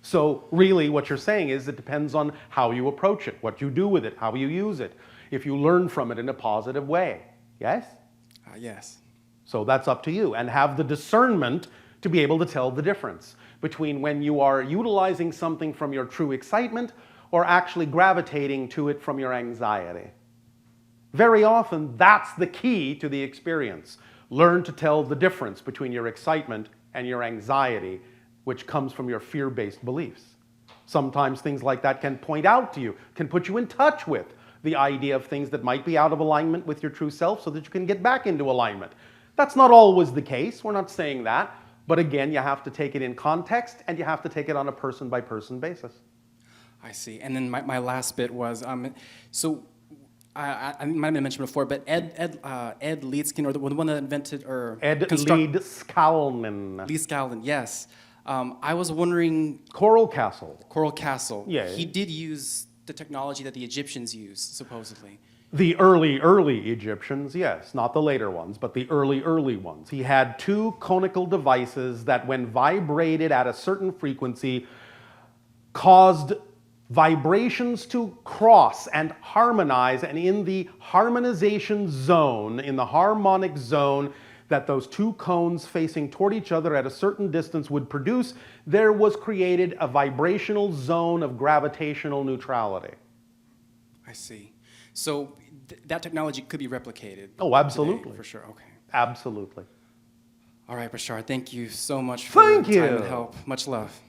So really what you're saying is it depends on how you approach it, what you do with it, how you use it, if you learn from it in a positive way. Yes? Yes. So that's up to you, and have the discernment to be able to tell the difference between when you are utilizing something from your true excitement or actually gravitating to it from your anxiety. Very often, that's the key to the experience. Learn to tell the difference between your excitement and your anxiety, which comes from your fear-based beliefs. Sometimes things like that can point out to you, can put you in touch with the idea of things that might be out of alignment with your true self so that you can get back into alignment. That's not always the case. We're not saying that. But again, you have to take it in context, and you have to take it on a person-by-person basis. I see. And then my last bit was, so I might have mentioned before, but Ed Leedskalnin, or the one that invented or Ed Leedskalnin. Leedskalnin, yes. I was wondering. Coral Castle. Coral Castle. Yeah. He did use the technology that the Egyptians used, supposedly. The early Egyptians, yes, not the later ones, but the early ones. He had two conical devices that, when vibrated at a certain frequency, caused vibrations to cross and harmonize, and in the harmonization zone, in the harmonic zone that those two cones facing toward each other at a certain distance would produce, there was created a vibrational zone of gravitational neutrality. I see. So that technology could be replicated. Oh, absolutely. Today, for sure. Okay. Absolutely. All right, Bashar. Thank you so much for Thank your time you. and help. Much love.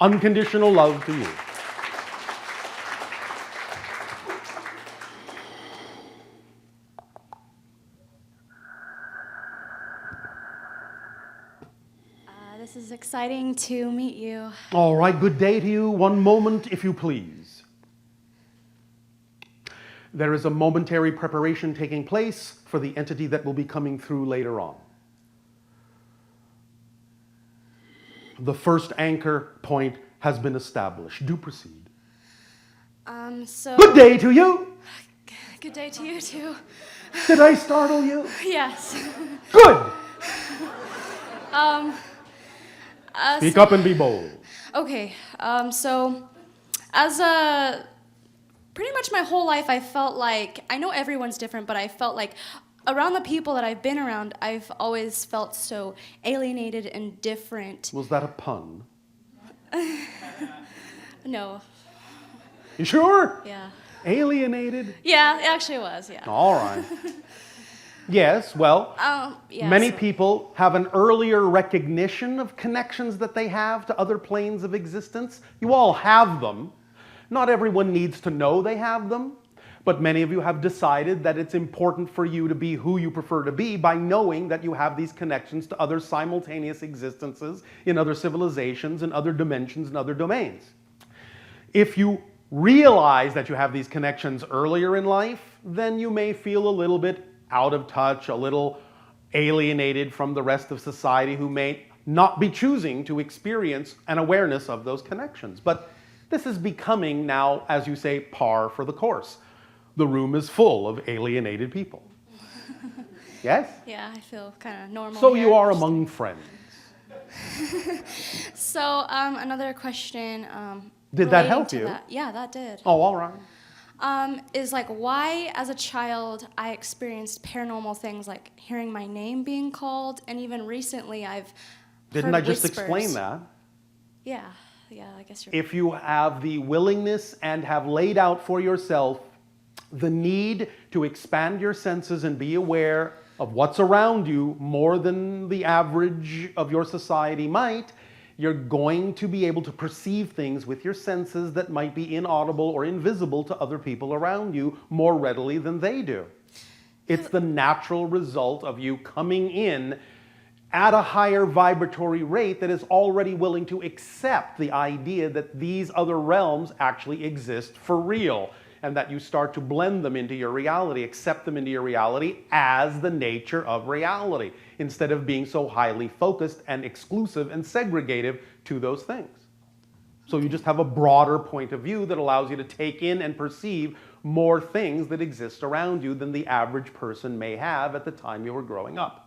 Unconditional love to you. This is exciting to meet you. All right, good day to you. One moment, if you please. There is a momentary preparation taking place for the entity that will be coming through later on. The first anchor point has been established. Do proceed. Good day to you. Good day to you too. Did I startle you? Yes. Good. Speak up and be bold. Okay. So, as a pretty much my whole life, I felt like I know everyone's different, but I felt like around the people that I've been around, I've always felt so alienated and different. Was that a pun? No. You sure? Yeah. Alienated? Yeah, it actually was. Yeah. All right. Yes, well, Yeah. many so- people have an earlier recognition of connections that they have to other planes of existence. You all have them. Not everyone needs to know they have them, but many of you have decided that it's important for you to be who you prefer to be by knowing that you have these connections to other simultaneous existences in other civilizations, in other dimensions, and other domains. If you realize that you have these connections earlier in life, then you may feel a little bit out of touch, a little alienated from the rest of society who may not be choosing to experience an awareness of those connections. But this is becoming now, as you say, par for the course. The room is full of alienated people. Yes? Yeah, I feel kind of normal. So here. you are among friends. So another question. Did that relating help to you? that- Yeah, that did. Oh, all right. Is like why, as a child, I experienced paranormal things like hearing my name being called, and even recently I've Didn't heard I just whispers. explain that? Yeah, I guess you're. If you have the willingness and have laid out for yourself the need to expand your senses and be aware of what's around you more than the average of your society might, you're going to be able to perceive things with your senses that might be inaudible or invisible to other people around you more readily than they do. It's the natural result of you coming in at a higher vibratory rate that is already willing to accept the idea that these other realms actually exist for real, and that you start to blend them into your reality, accept them into your reality as the nature of reality, instead of being so highly focused and exclusive and segregative to those things. So you just have a broader point of view that allows you to take in and perceive more things that exist around you than the average person may have at the time you were growing up.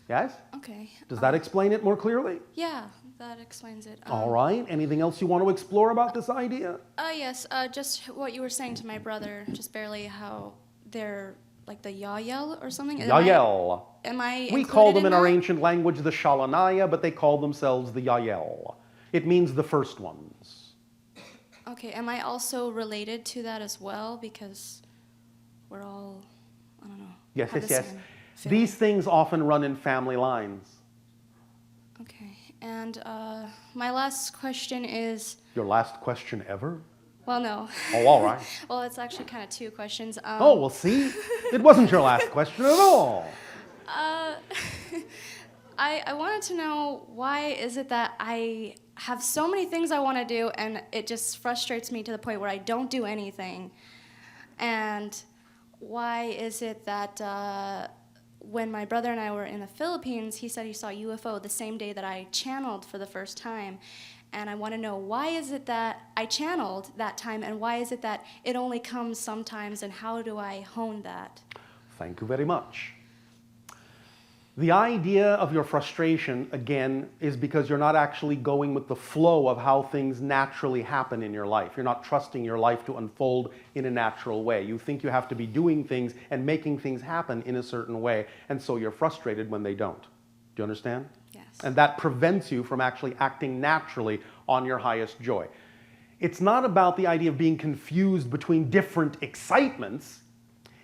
Yes? Okay. Does that explain it more clearly? Yeah, that explains it. All right. Anything else you want to explore about this idea? Yes. Just what you were saying to my brother, just barely how they're like the Yael or something. Yael. Am I? We call them included in our that? ancient language the Shalanaya, but they call themselves the Yael. It means the first ones. Okay. Am I also related to that as well? Because we're all, I don't know. Yes, have yes, the yes. same feeling. These things often run in family lines. Okay. And my last question is, Your last question ever? well, no. Oh, all right. Well, it's actually kind of two questions. Oh, well, see? It wasn't your last question at all. I wanted to know, why is it that I have so many things I want to do, and it just frustrates me to the point where I don't do anything? And why is it that when my brother and I were in the Philippines, he said he saw a UFO the same day that I channeled for the first time? And I want to know, why is it that I channeled that time, and why is it that it only comes sometimes, and how do I hone that? Thank you very much. The idea of your frustration, again, is because you're not actually going with the flow of how things naturally happen in your life. You're not trusting your life to unfold in a natural way. You think you have to be doing things and making things happen in a certain way, and so you're frustrated when they don't. Do you understand? Yes. And that prevents you from actually acting naturally on your highest joy. It's not about the idea of being confused between different excitements.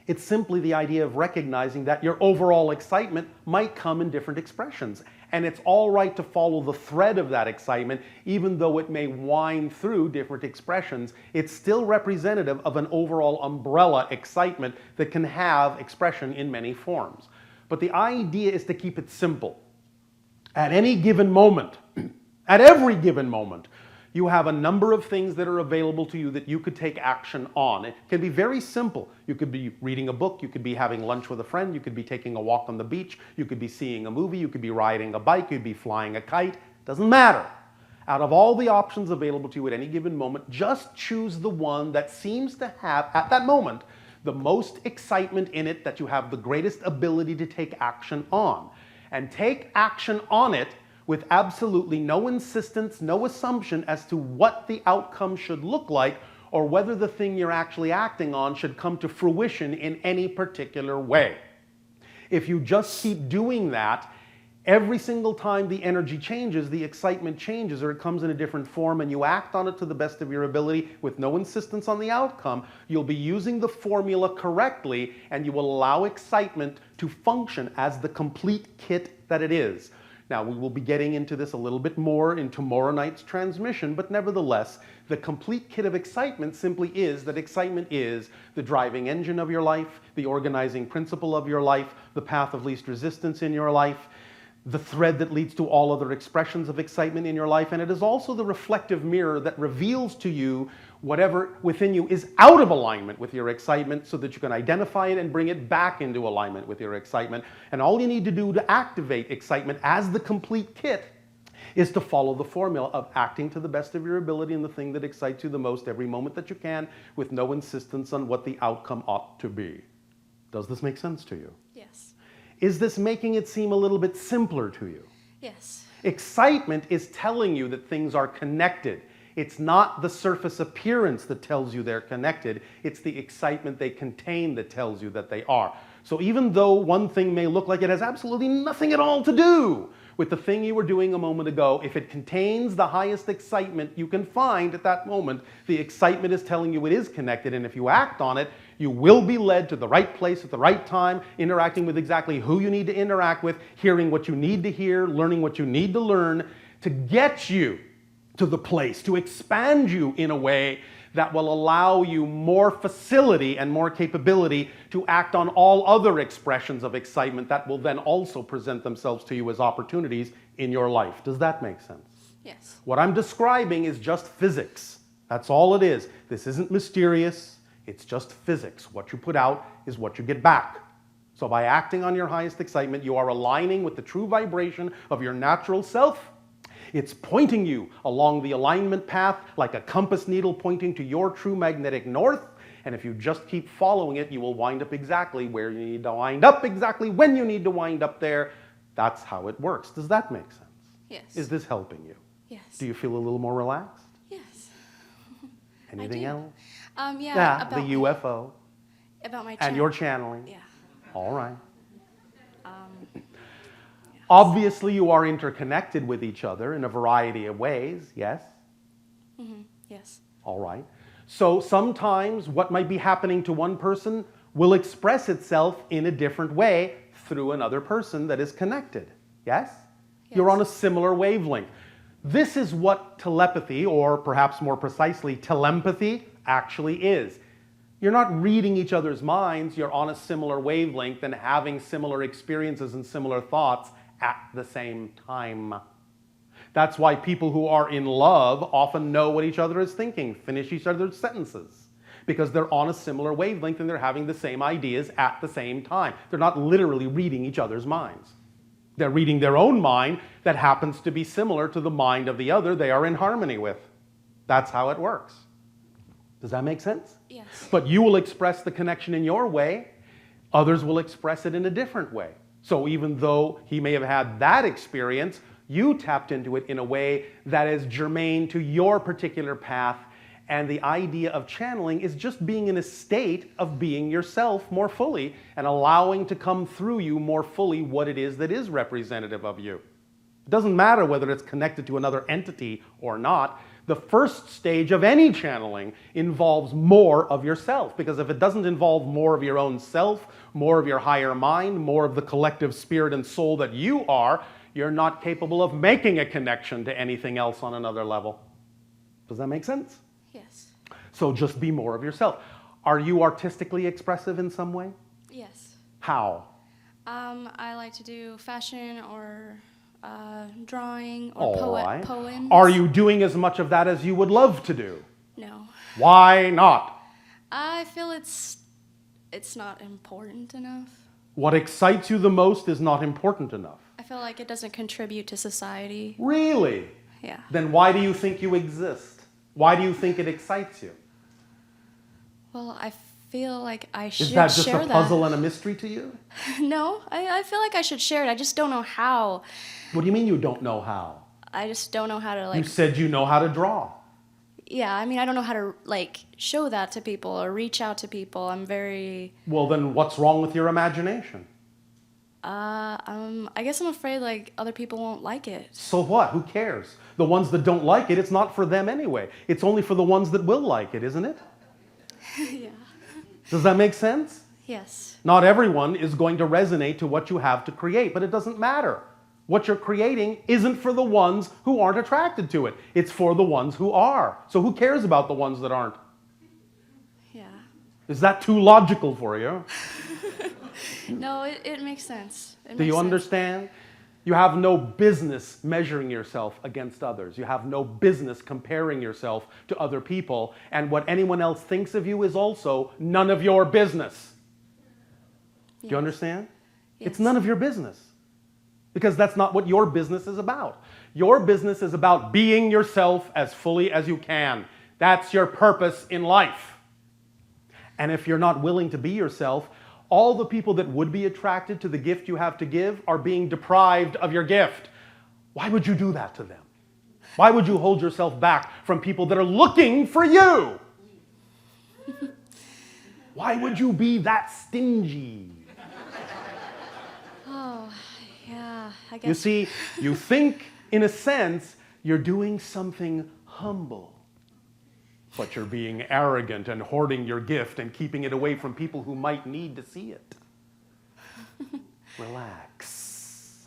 It's simply the idea of recognizing that your overall excitement might come in different expressions. And it's all right to follow the thread of that excitement, even though it may wind through different expressions. It's still representative of an overall umbrella excitement that can have expression in many forms. But the idea is to keep it simple. At any given moment, at every given moment, you have a number of things that are available to you that you could take action on. It can be very simple. You could be reading a book, you could be having lunch with a friend, you could be taking a walk on the beach, you could be seeing a movie, you could be riding a bike, you could be flying a kite. Doesn't matter. Out of all the options available to you at any given moment, just choose the one that seems to have, at that moment, the most excitement in it, that you have the greatest ability to take action on. And take action on it with absolutely no insistence, no assumption as to what the outcome should look like or whether the thing you're actually acting on should come to fruition in any particular way. If you just keep doing that, every single time the energy changes, the excitement changes, or it comes in a different form, and you act on it to the best of your ability with no insistence on the outcome, you'll be using the formula correctly, and you will allow excitement to function as the complete kit that it is. Now, we will be getting into this a little bit more in tomorrow night's transmission, but nevertheless, the complete kit of excitement simply is that excitement is the driving engine of your life, the organizing principle of your life, the path of least resistance in your life, the thread that leads to all other expressions of excitement in your life, and it is also the reflective mirror that reveals to you whatever within you is out of alignment with your excitement so that you can identify it and bring it back into alignment with your excitement. And all you need to do to activate excitement as the complete kit is to follow the formula of acting to the best of your ability in the thing that excites you the most every moment that you can, with no insistence on what the outcome ought to be. Does this make sense to you? Yes. Is this making it seem a little bit simpler to you? Yes. Excitement is telling you that things are connected. It's not the surface appearance that tells you they're connected. It's the excitement they contain that tells you that they are. So even though one thing may look like it has absolutely nothing at all to do with the thing you were doing a moment ago, if it contains the highest excitement you can find at that moment, the excitement is telling you it is connected, and if you act on it, you will be led to the right place at the right time, interacting with exactly who you need to interact with, hearing what you need to hear, learning what you need to learn, to get you to the place, to expand you in a way that will allow you more facility and more capability to act on all other expressions of excitement that will then also present themselves to you as opportunities in your life. Does that make sense? Yes. What I'm describing is just physics. That's all it is. This isn't mysterious. It's just physics. What you put out is what you get back. So by acting on your highest excitement, you are aligning with the true vibration of your natural self. It's pointing you along the alignment path like a compass needle pointing to your true magnetic north. And if you just keep following it, you will wind up exactly where you need to wind up, exactly when you need to wind up there. That's how it works. Does that make sense? Yes. Is this helping you? Yes. Do you feel a little more relaxed? Yes. Anything do. else? Yeah. The UFO. About my And your channeling. Yeah. All right. Yes. Obviously, you are interconnected with each other in a variety of ways, yes? Yes. All right. So sometimes what might be happening to one person will express itself in a different way through another person that is connected, yes? You're on a similar wavelength. This is what telepathy, or perhaps more precisely, telepathy, actually is. You're not reading each other's minds, you're on a similar wavelength and having similar experiences and similar thoughts at the same time. That's why people who are in love often know what each other is thinking, finish each other's sentences, because they're on a similar wavelength and they're having the same ideas at the same time. They're not literally reading each other's minds. They're reading their own mind that happens to be similar to the mind of the other they are in harmony with. That's how it works. Does that make sense? Yes. But you will express the connection in your way. Others will express it in a different way. So even though he may have had that experience, you tapped into it in a way that is germane to your particular path. And the idea of channeling is just being in a state of being yourself more fully and allowing to come through you more fully what it is that is representative of you. It doesn't matter whether it's connected to another entity or not. The first stage of any channeling involves more of yourself, because if it doesn't involve more of your own self, more of your higher mind, more of the collective spirit and soul that you are, you're not capable of making a connection to anything else on another level. Does that make sense? Yes. So just be more of yourself. Are you artistically expressive in some way? Yes. How? I like to do fashion or drawing All or right. poems. Are you doing as much of that as you would love to do? No. Why not? I feel it's not important enough. What excites you the most is not important enough. I feel like it doesn't contribute to society. Really? Yeah. Then why do you think you exist? Why do you think it excites you? Well, I feel like I should Is that just share a that. puzzle and a mystery to you? No, I feel like I should share it. I just don't know how. What do you mean you don't know how? I just don't know how to You like. said you know how to draw. Yeah, I mean, I don't know how to like show that to people or reach out to people. I'm very. Well, then what's wrong with your imagination? I guess I'm afraid like other people won't like it. So what? Who cares? The ones that don't like it, it's not for them anyway. It's only for the ones that will like it, isn't it? Yeah. Does that make sense? Yes. Not everyone is going to resonate to what you have to create, but it doesn't matter. What you're creating isn't for the ones who aren't attracted to it. It's for the ones who are. So who cares about the ones that aren't? Yeah. Is that too logical for you? No, it makes sense. Do you understand? You have no business measuring yourself against others. You have no business comparing yourself to other people. And what anyone else thinks of you is also none of your business. Do you understand? Yes. It's none of your business. Because that's not what your business is about. Your business is about being yourself as fully as you can. That's your purpose in life. And if you're not willing to be yourself, all the people that would be attracted to the gift you have to give are being deprived of your gift. Why would you do that to them? Why would you hold yourself back from people that are looking for you? Why would you be that stingy? Oh, yeah. I guess. You see, you think, in a sense, you're doing something humble. But you're being arrogant and hoarding your gift and keeping it away from people who might need to see it. Relax.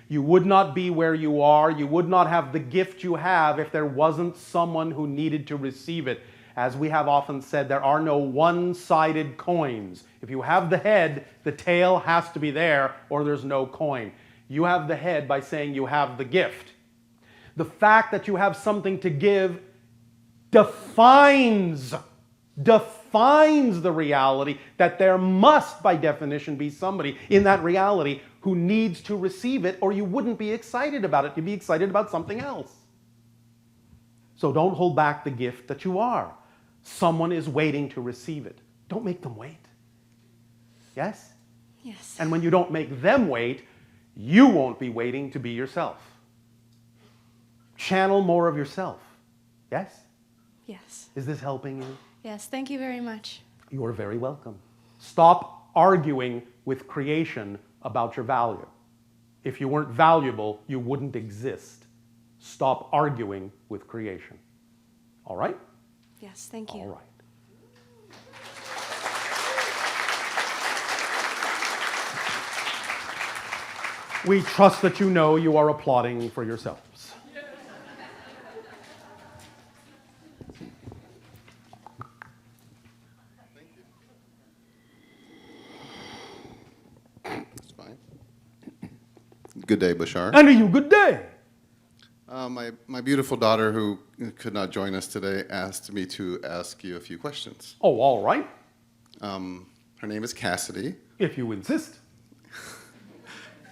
You would not be where you are. You would not have the gift you have if there wasn't someone who needed to receive it. As we have often said, there are no one-sided coins. If you have the head, the tail has to be there or there's no coin. You have the head by saying you have the gift. The fact that you have something to give defines the reality that there must, by definition, be somebody in that reality who needs to receive it, or you wouldn't be excited about it. You'd be excited about something else. So don't hold back the gift that you are. Someone is waiting to receive it. Don't make them wait. Yes? Yes. And when you don't make them wait, you won't be waiting to be yourself. Channel more of yourself. Yes? Yes. Is this helping you? Yes. Thank you very much. You are very welcome. Stop arguing with creation about your value. If you weren't valuable, you wouldn't exist. Stop arguing with creation. All right? Yes. Thank you. All right. We trust that you know you are applauding for yourselves. That's fine. Good day, Bashar. And to you, good day. My beautiful daughter, who could not join us today, asked me to ask you a few questions. Oh, all right. Her name is Cassidy. If you insist.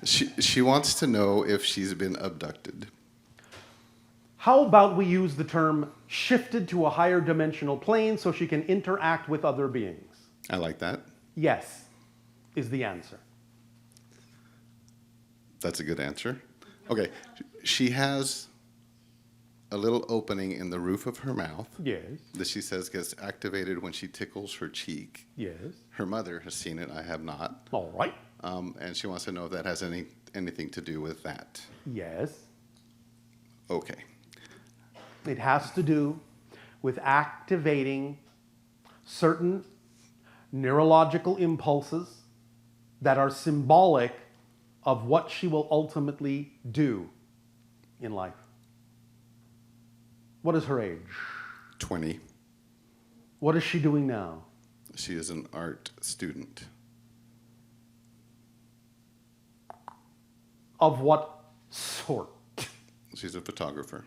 She wants to know if she's been abducted. How about we use the term shifted to a higher dimensional plane so she can interact with other beings? I like that. Yes, is the answer. That's a good answer. Okay, she has a little opening in the roof of her mouth Yes. that she says gets activated when she tickles her cheek. Yes. Her mother has seen it, I have not. All right. And she wants to know if that has anything to do with that. Yes. Okay. It has to do with activating certain neurological impulses that are symbolic of what she will ultimately do in life. What is her age? 20. What is she doing now? She is an art student. Of what sort? She's a photographer,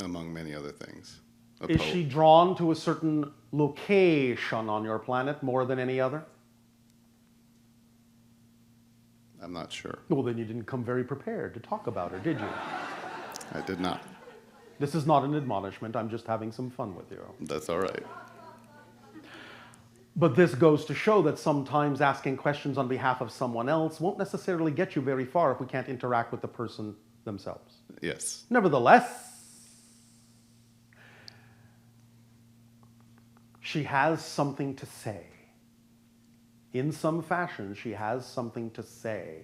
among many other things. Is she drawn to a certain location on your planet more than any other? I'm not sure. Well, then you didn't come very prepared to talk about her, did you? I did not. This is not an admonishment. I'm just having some fun with you. That's all right. But this goes to show that sometimes asking questions on behalf of someone else won't necessarily get you very far if we can't interact with the person themselves. Yes. Nevertheless, she has something to say. In some fashion, she has something to say.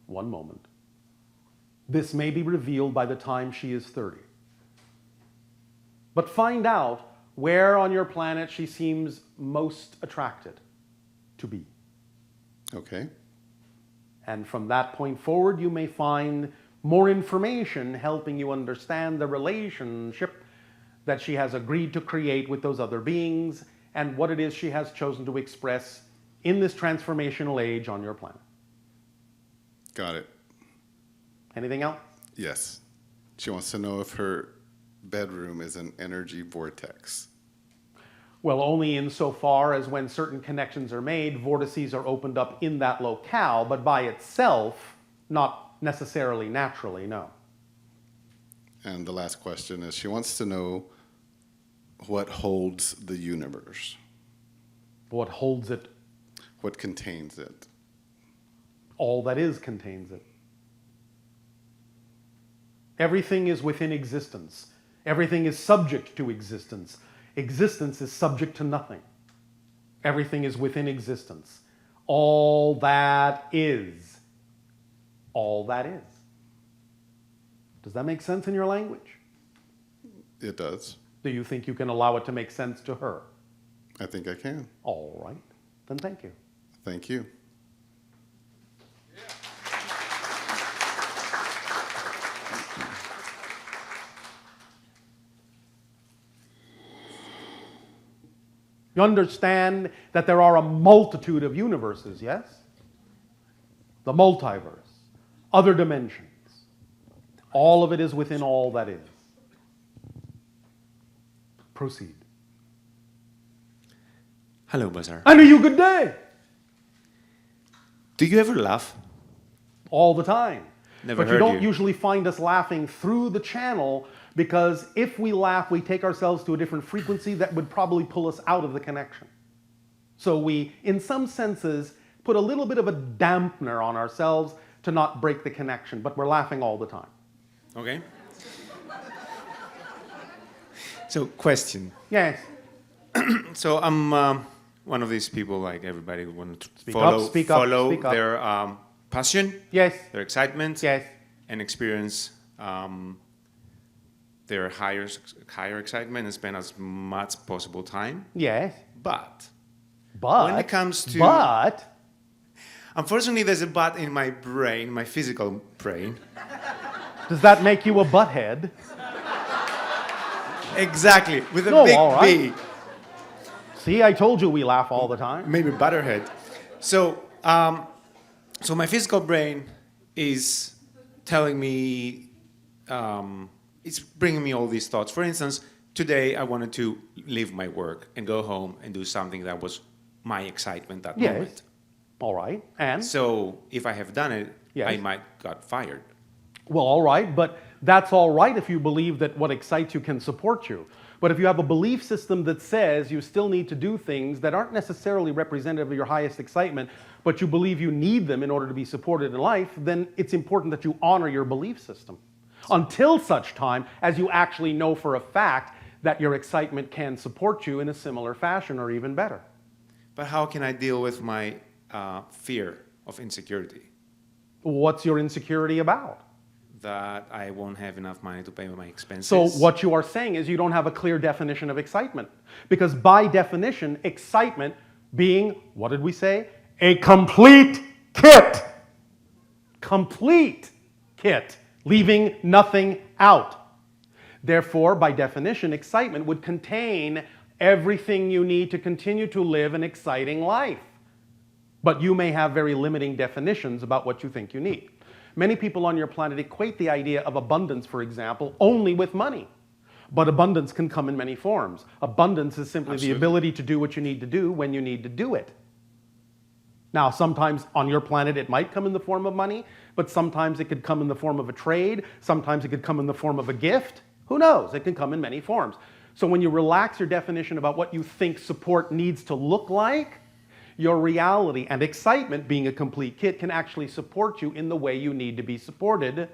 One moment. This may be revealed by the time she is 30. But find out where on your planet she seems most attracted to be. Okay. And from that point forward, you may find more information helping you understand the relationship that she has agreed to create with those other beings and what it is she has chosen to express in this transformational age on your planet. Got it. Anything else? Yes. She wants to know if her bedroom is an energy vortex. Well, only insofar as when certain connections are made, vortices are opened up in that locale, but by itself, not necessarily naturally, no. And the last question is she wants to know what holds the universe. What holds it? What contains it? All that is contains it. Everything is within existence. Everything is subject to existence. Existence is subject to nothing. Everything is within existence. All that is. All that is. Does that make sense in your language? It does. Do you think you can allow it to make sense to her? I think I can. All right. Then thank you. Thank you. You understand that there are a multitude of universes, yes? The multiverse, other dimensions. All of it is within all that is. Proceed. Hello, Bazaar. And you good day. Do you ever laugh? All the time. Never But you heard don't you. usually find us laughing through the channel because if we laugh, we take ourselves to a different frequency that would probably pull us out of the connection. So we, in some senses, put a little bit of a dampener on ourselves to not break the connection, but we're laughing all the time. Okay. So, question. Yes. So I'm one of these people, like everybody, who want to Speak follow, up, speak up, follow speak up. their passion, Yes. their excitement, Yes. and experience their higher excitement and spend as much possible time. Yes. But But. when it comes to, But. unfortunately, there's a but in my brain, my physical brain. Does that make you a butthead? Exactly, with a No, big all right. B. See, I told you we laugh all the time. Maybe butterhead. So, so my physical brain is telling me, it's bringing me all these thoughts. For instance, today I wanted to leave my work and go home and do something that was my excitement that Yes. moment. All right. And? So if I have done it, Yes. I might got fired. Well, all right, but that's all right if you believe that what excites you can support you. But if you have a belief system that says you still need to do things that aren't necessarily representative of your highest excitement, but you believe you need them in order to be supported in life, then it's important that you honor your belief system until such time as you actually know for a fact that your excitement can support you in a similar fashion or even better. But how can I deal with my fear of insecurity? What's your insecurity about? That I won't have enough money to pay my expenses. So what you are saying is you don't have a clear definition of excitement. Because by definition, excitement being, what did we say? A complete kit. Complete kit, leaving nothing out. Therefore, by definition, excitement would contain everything you need to continue to live an exciting life. But you may have very limiting definitions about what you think you need. Many people on your planet equate the idea of abundance, for example, only with money. But abundance can come in many forms. Abundance is simply the ability to do what you need to do when you need to do it. Now, sometimes on your planet it might come in the form of money, but sometimes it could come in the form of a trade, sometimes it could come in the form of a gift. Who knows? It can come in many forms. So when you relax your definition about what you think support needs to look like, your reality and excitement, being a complete kit, can actually support you in the way you need to be supported,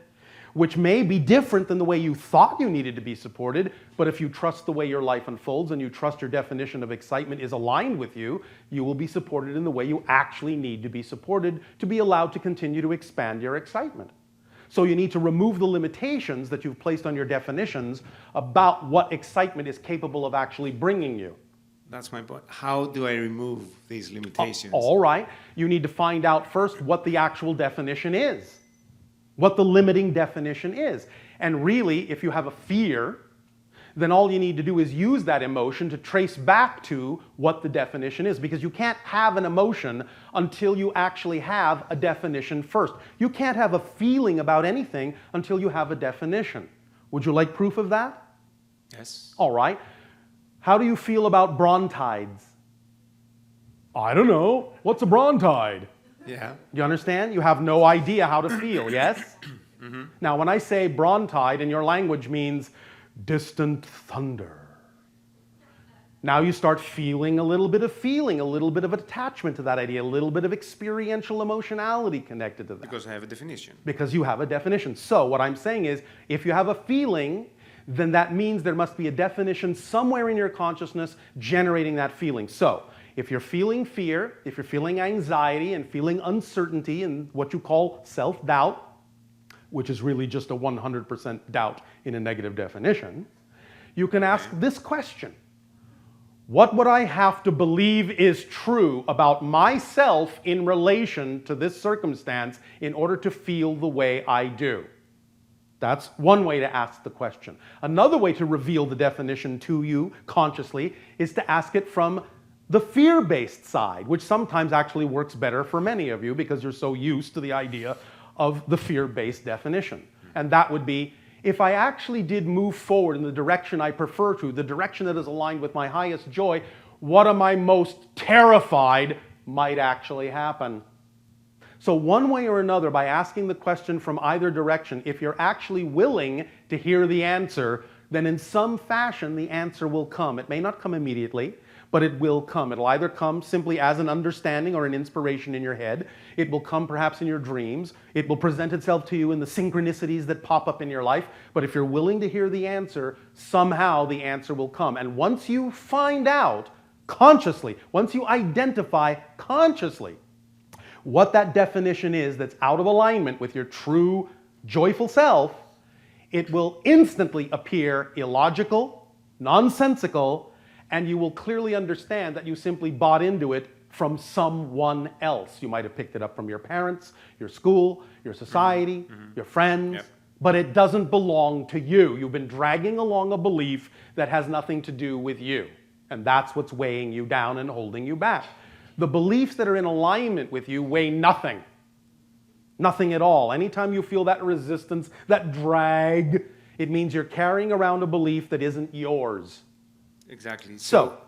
which may be different than the way you thought you needed to be supported, but if you trust the way your life unfolds and you trust your definition of excitement is aligned with you, you will be supported in the way you actually need to be supported to be allowed to continue to expand your excitement. So you need to remove the limitations that you've placed on your definitions about what excitement is capable of actually bringing you. That's my point. How do I remove these limitations? All right. You need to find out first what the actual definition is, what the limiting definition is. And really, if you have a fear, then all you need to do is use that emotion to trace back to what the definition is, because you can't have an emotion until you actually have a definition first. You can't have a feeling about anything until you have a definition. Would you like proof of that? Yes. All right. How do you feel about brontides? I don't know. What's a brontide? Yeah. You understand? You have no idea how to feel, yes? Mm-hmm. Now, when I say brontide in your language means distant thunder. Now you start feeling a little bit of attachment to that idea, a little bit of experiential emotionality connected to that. Because I have a definition. Because you have a definition. So what I'm saying is, if you have a feeling, then that means there must be a definition somewhere in your consciousness generating that feeling. So if you're feeling fear, if you're feeling anxiety and feeling uncertainty and what you call self-doubt, which is really just a 100% doubt in a negative definition, you can ask this question. What would I have to believe is true about myself in relation to this circumstance in order to feel the way I do? That's one way to ask the question. Another way to reveal the definition to you consciously is to ask it from the fear-based side, which sometimes actually works better for many of you because you're so used to the idea of the fear-based definition. And that would be, if I actually did move forward in the direction I prefer to, the direction that is aligned with my highest joy, what am I most terrified might actually happen? So one way or another, by asking the question from either direction, if you're actually willing to hear the answer, then in some fashion the answer will come. It may not come immediately, but it will come. It'll either come simply as an understanding or an inspiration in your head. It will come perhaps in your dreams. It will present itself to you in the synchronicities that pop up in your life. But if you're willing to hear the answer, somehow the answer will come. And once you find out consciously, once you identify consciously what that definition is that's out of alignment with your true joyful self, it will instantly appear illogical, nonsensical, and you will clearly understand that you simply bought into it from someone else. You might have picked it up from your parents, your school, your society, your friends, but it doesn't belong to you. You've been dragging along a belief that has nothing to do with you, and that's what's weighing you down and holding you back. The beliefs that are in alignment with you weigh nothing. Nothing at all. Anytime you feel that resistance, that drag, it means you're carrying around a belief that isn't yours. Exactly. So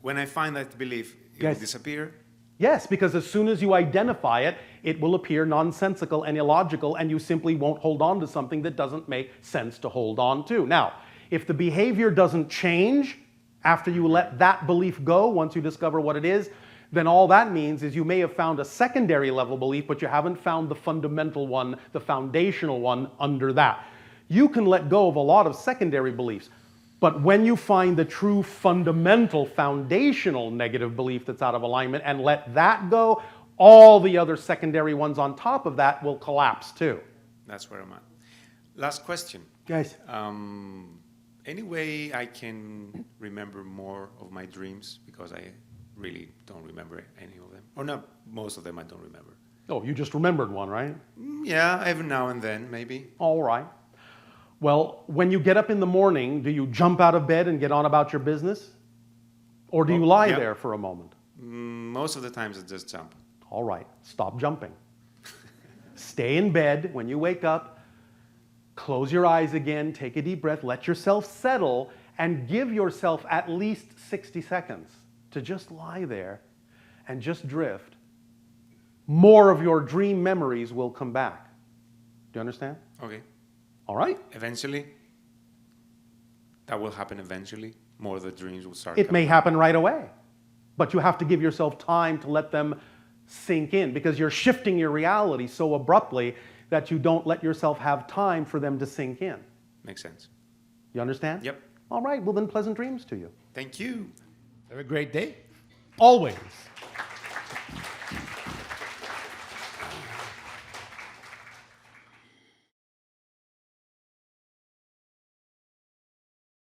when I find that belief, it will disappear. Yes, because as soon as you identify it, it will appear nonsensical and illogical, and you simply won't hold on to something that doesn't make sense to hold on to. Now, if the behavior doesn't change after you let that belief go, once you discover what it is, then all that means is you may have found a secondary level belief, but you haven't found the fundamental one, the foundational one under that. You can let go of a lot of secondary beliefs, but when you find the true fundamental, foundational negative belief that's out of alignment and let that go, all the other secondary ones on top of that will collapse too. That's where I'm at. Last question. Guys. Any way I can remember more of my dreams, because I really don't remember any of them, or not most of them I don't remember. Oh, you just remembered one, right? Yeah, every now and then, maybe. All right. Well, when you get up in the morning, do you jump out of bed and get on about your business? Or do you lie there for a moment? Most of the times I just jump. All right, stop jumping. Stay in bed when you wake up, close your eyes again, take a deep breath, let yourself settle, and give yourself at least 60 seconds to just lie there and just drift. More of your dream memories will come back. Do you understand? Okay. All right? Eventually, that will happen eventually. More of the dreams will start It may coming. happen right away, but you have to give yourself time to let them sink in, because you're shifting your reality so abruptly that you don't let yourself have time for them to sink in. Makes sense. You understand? Yep. All right, well then pleasant dreams to you. Thank you. Have a great day. Always.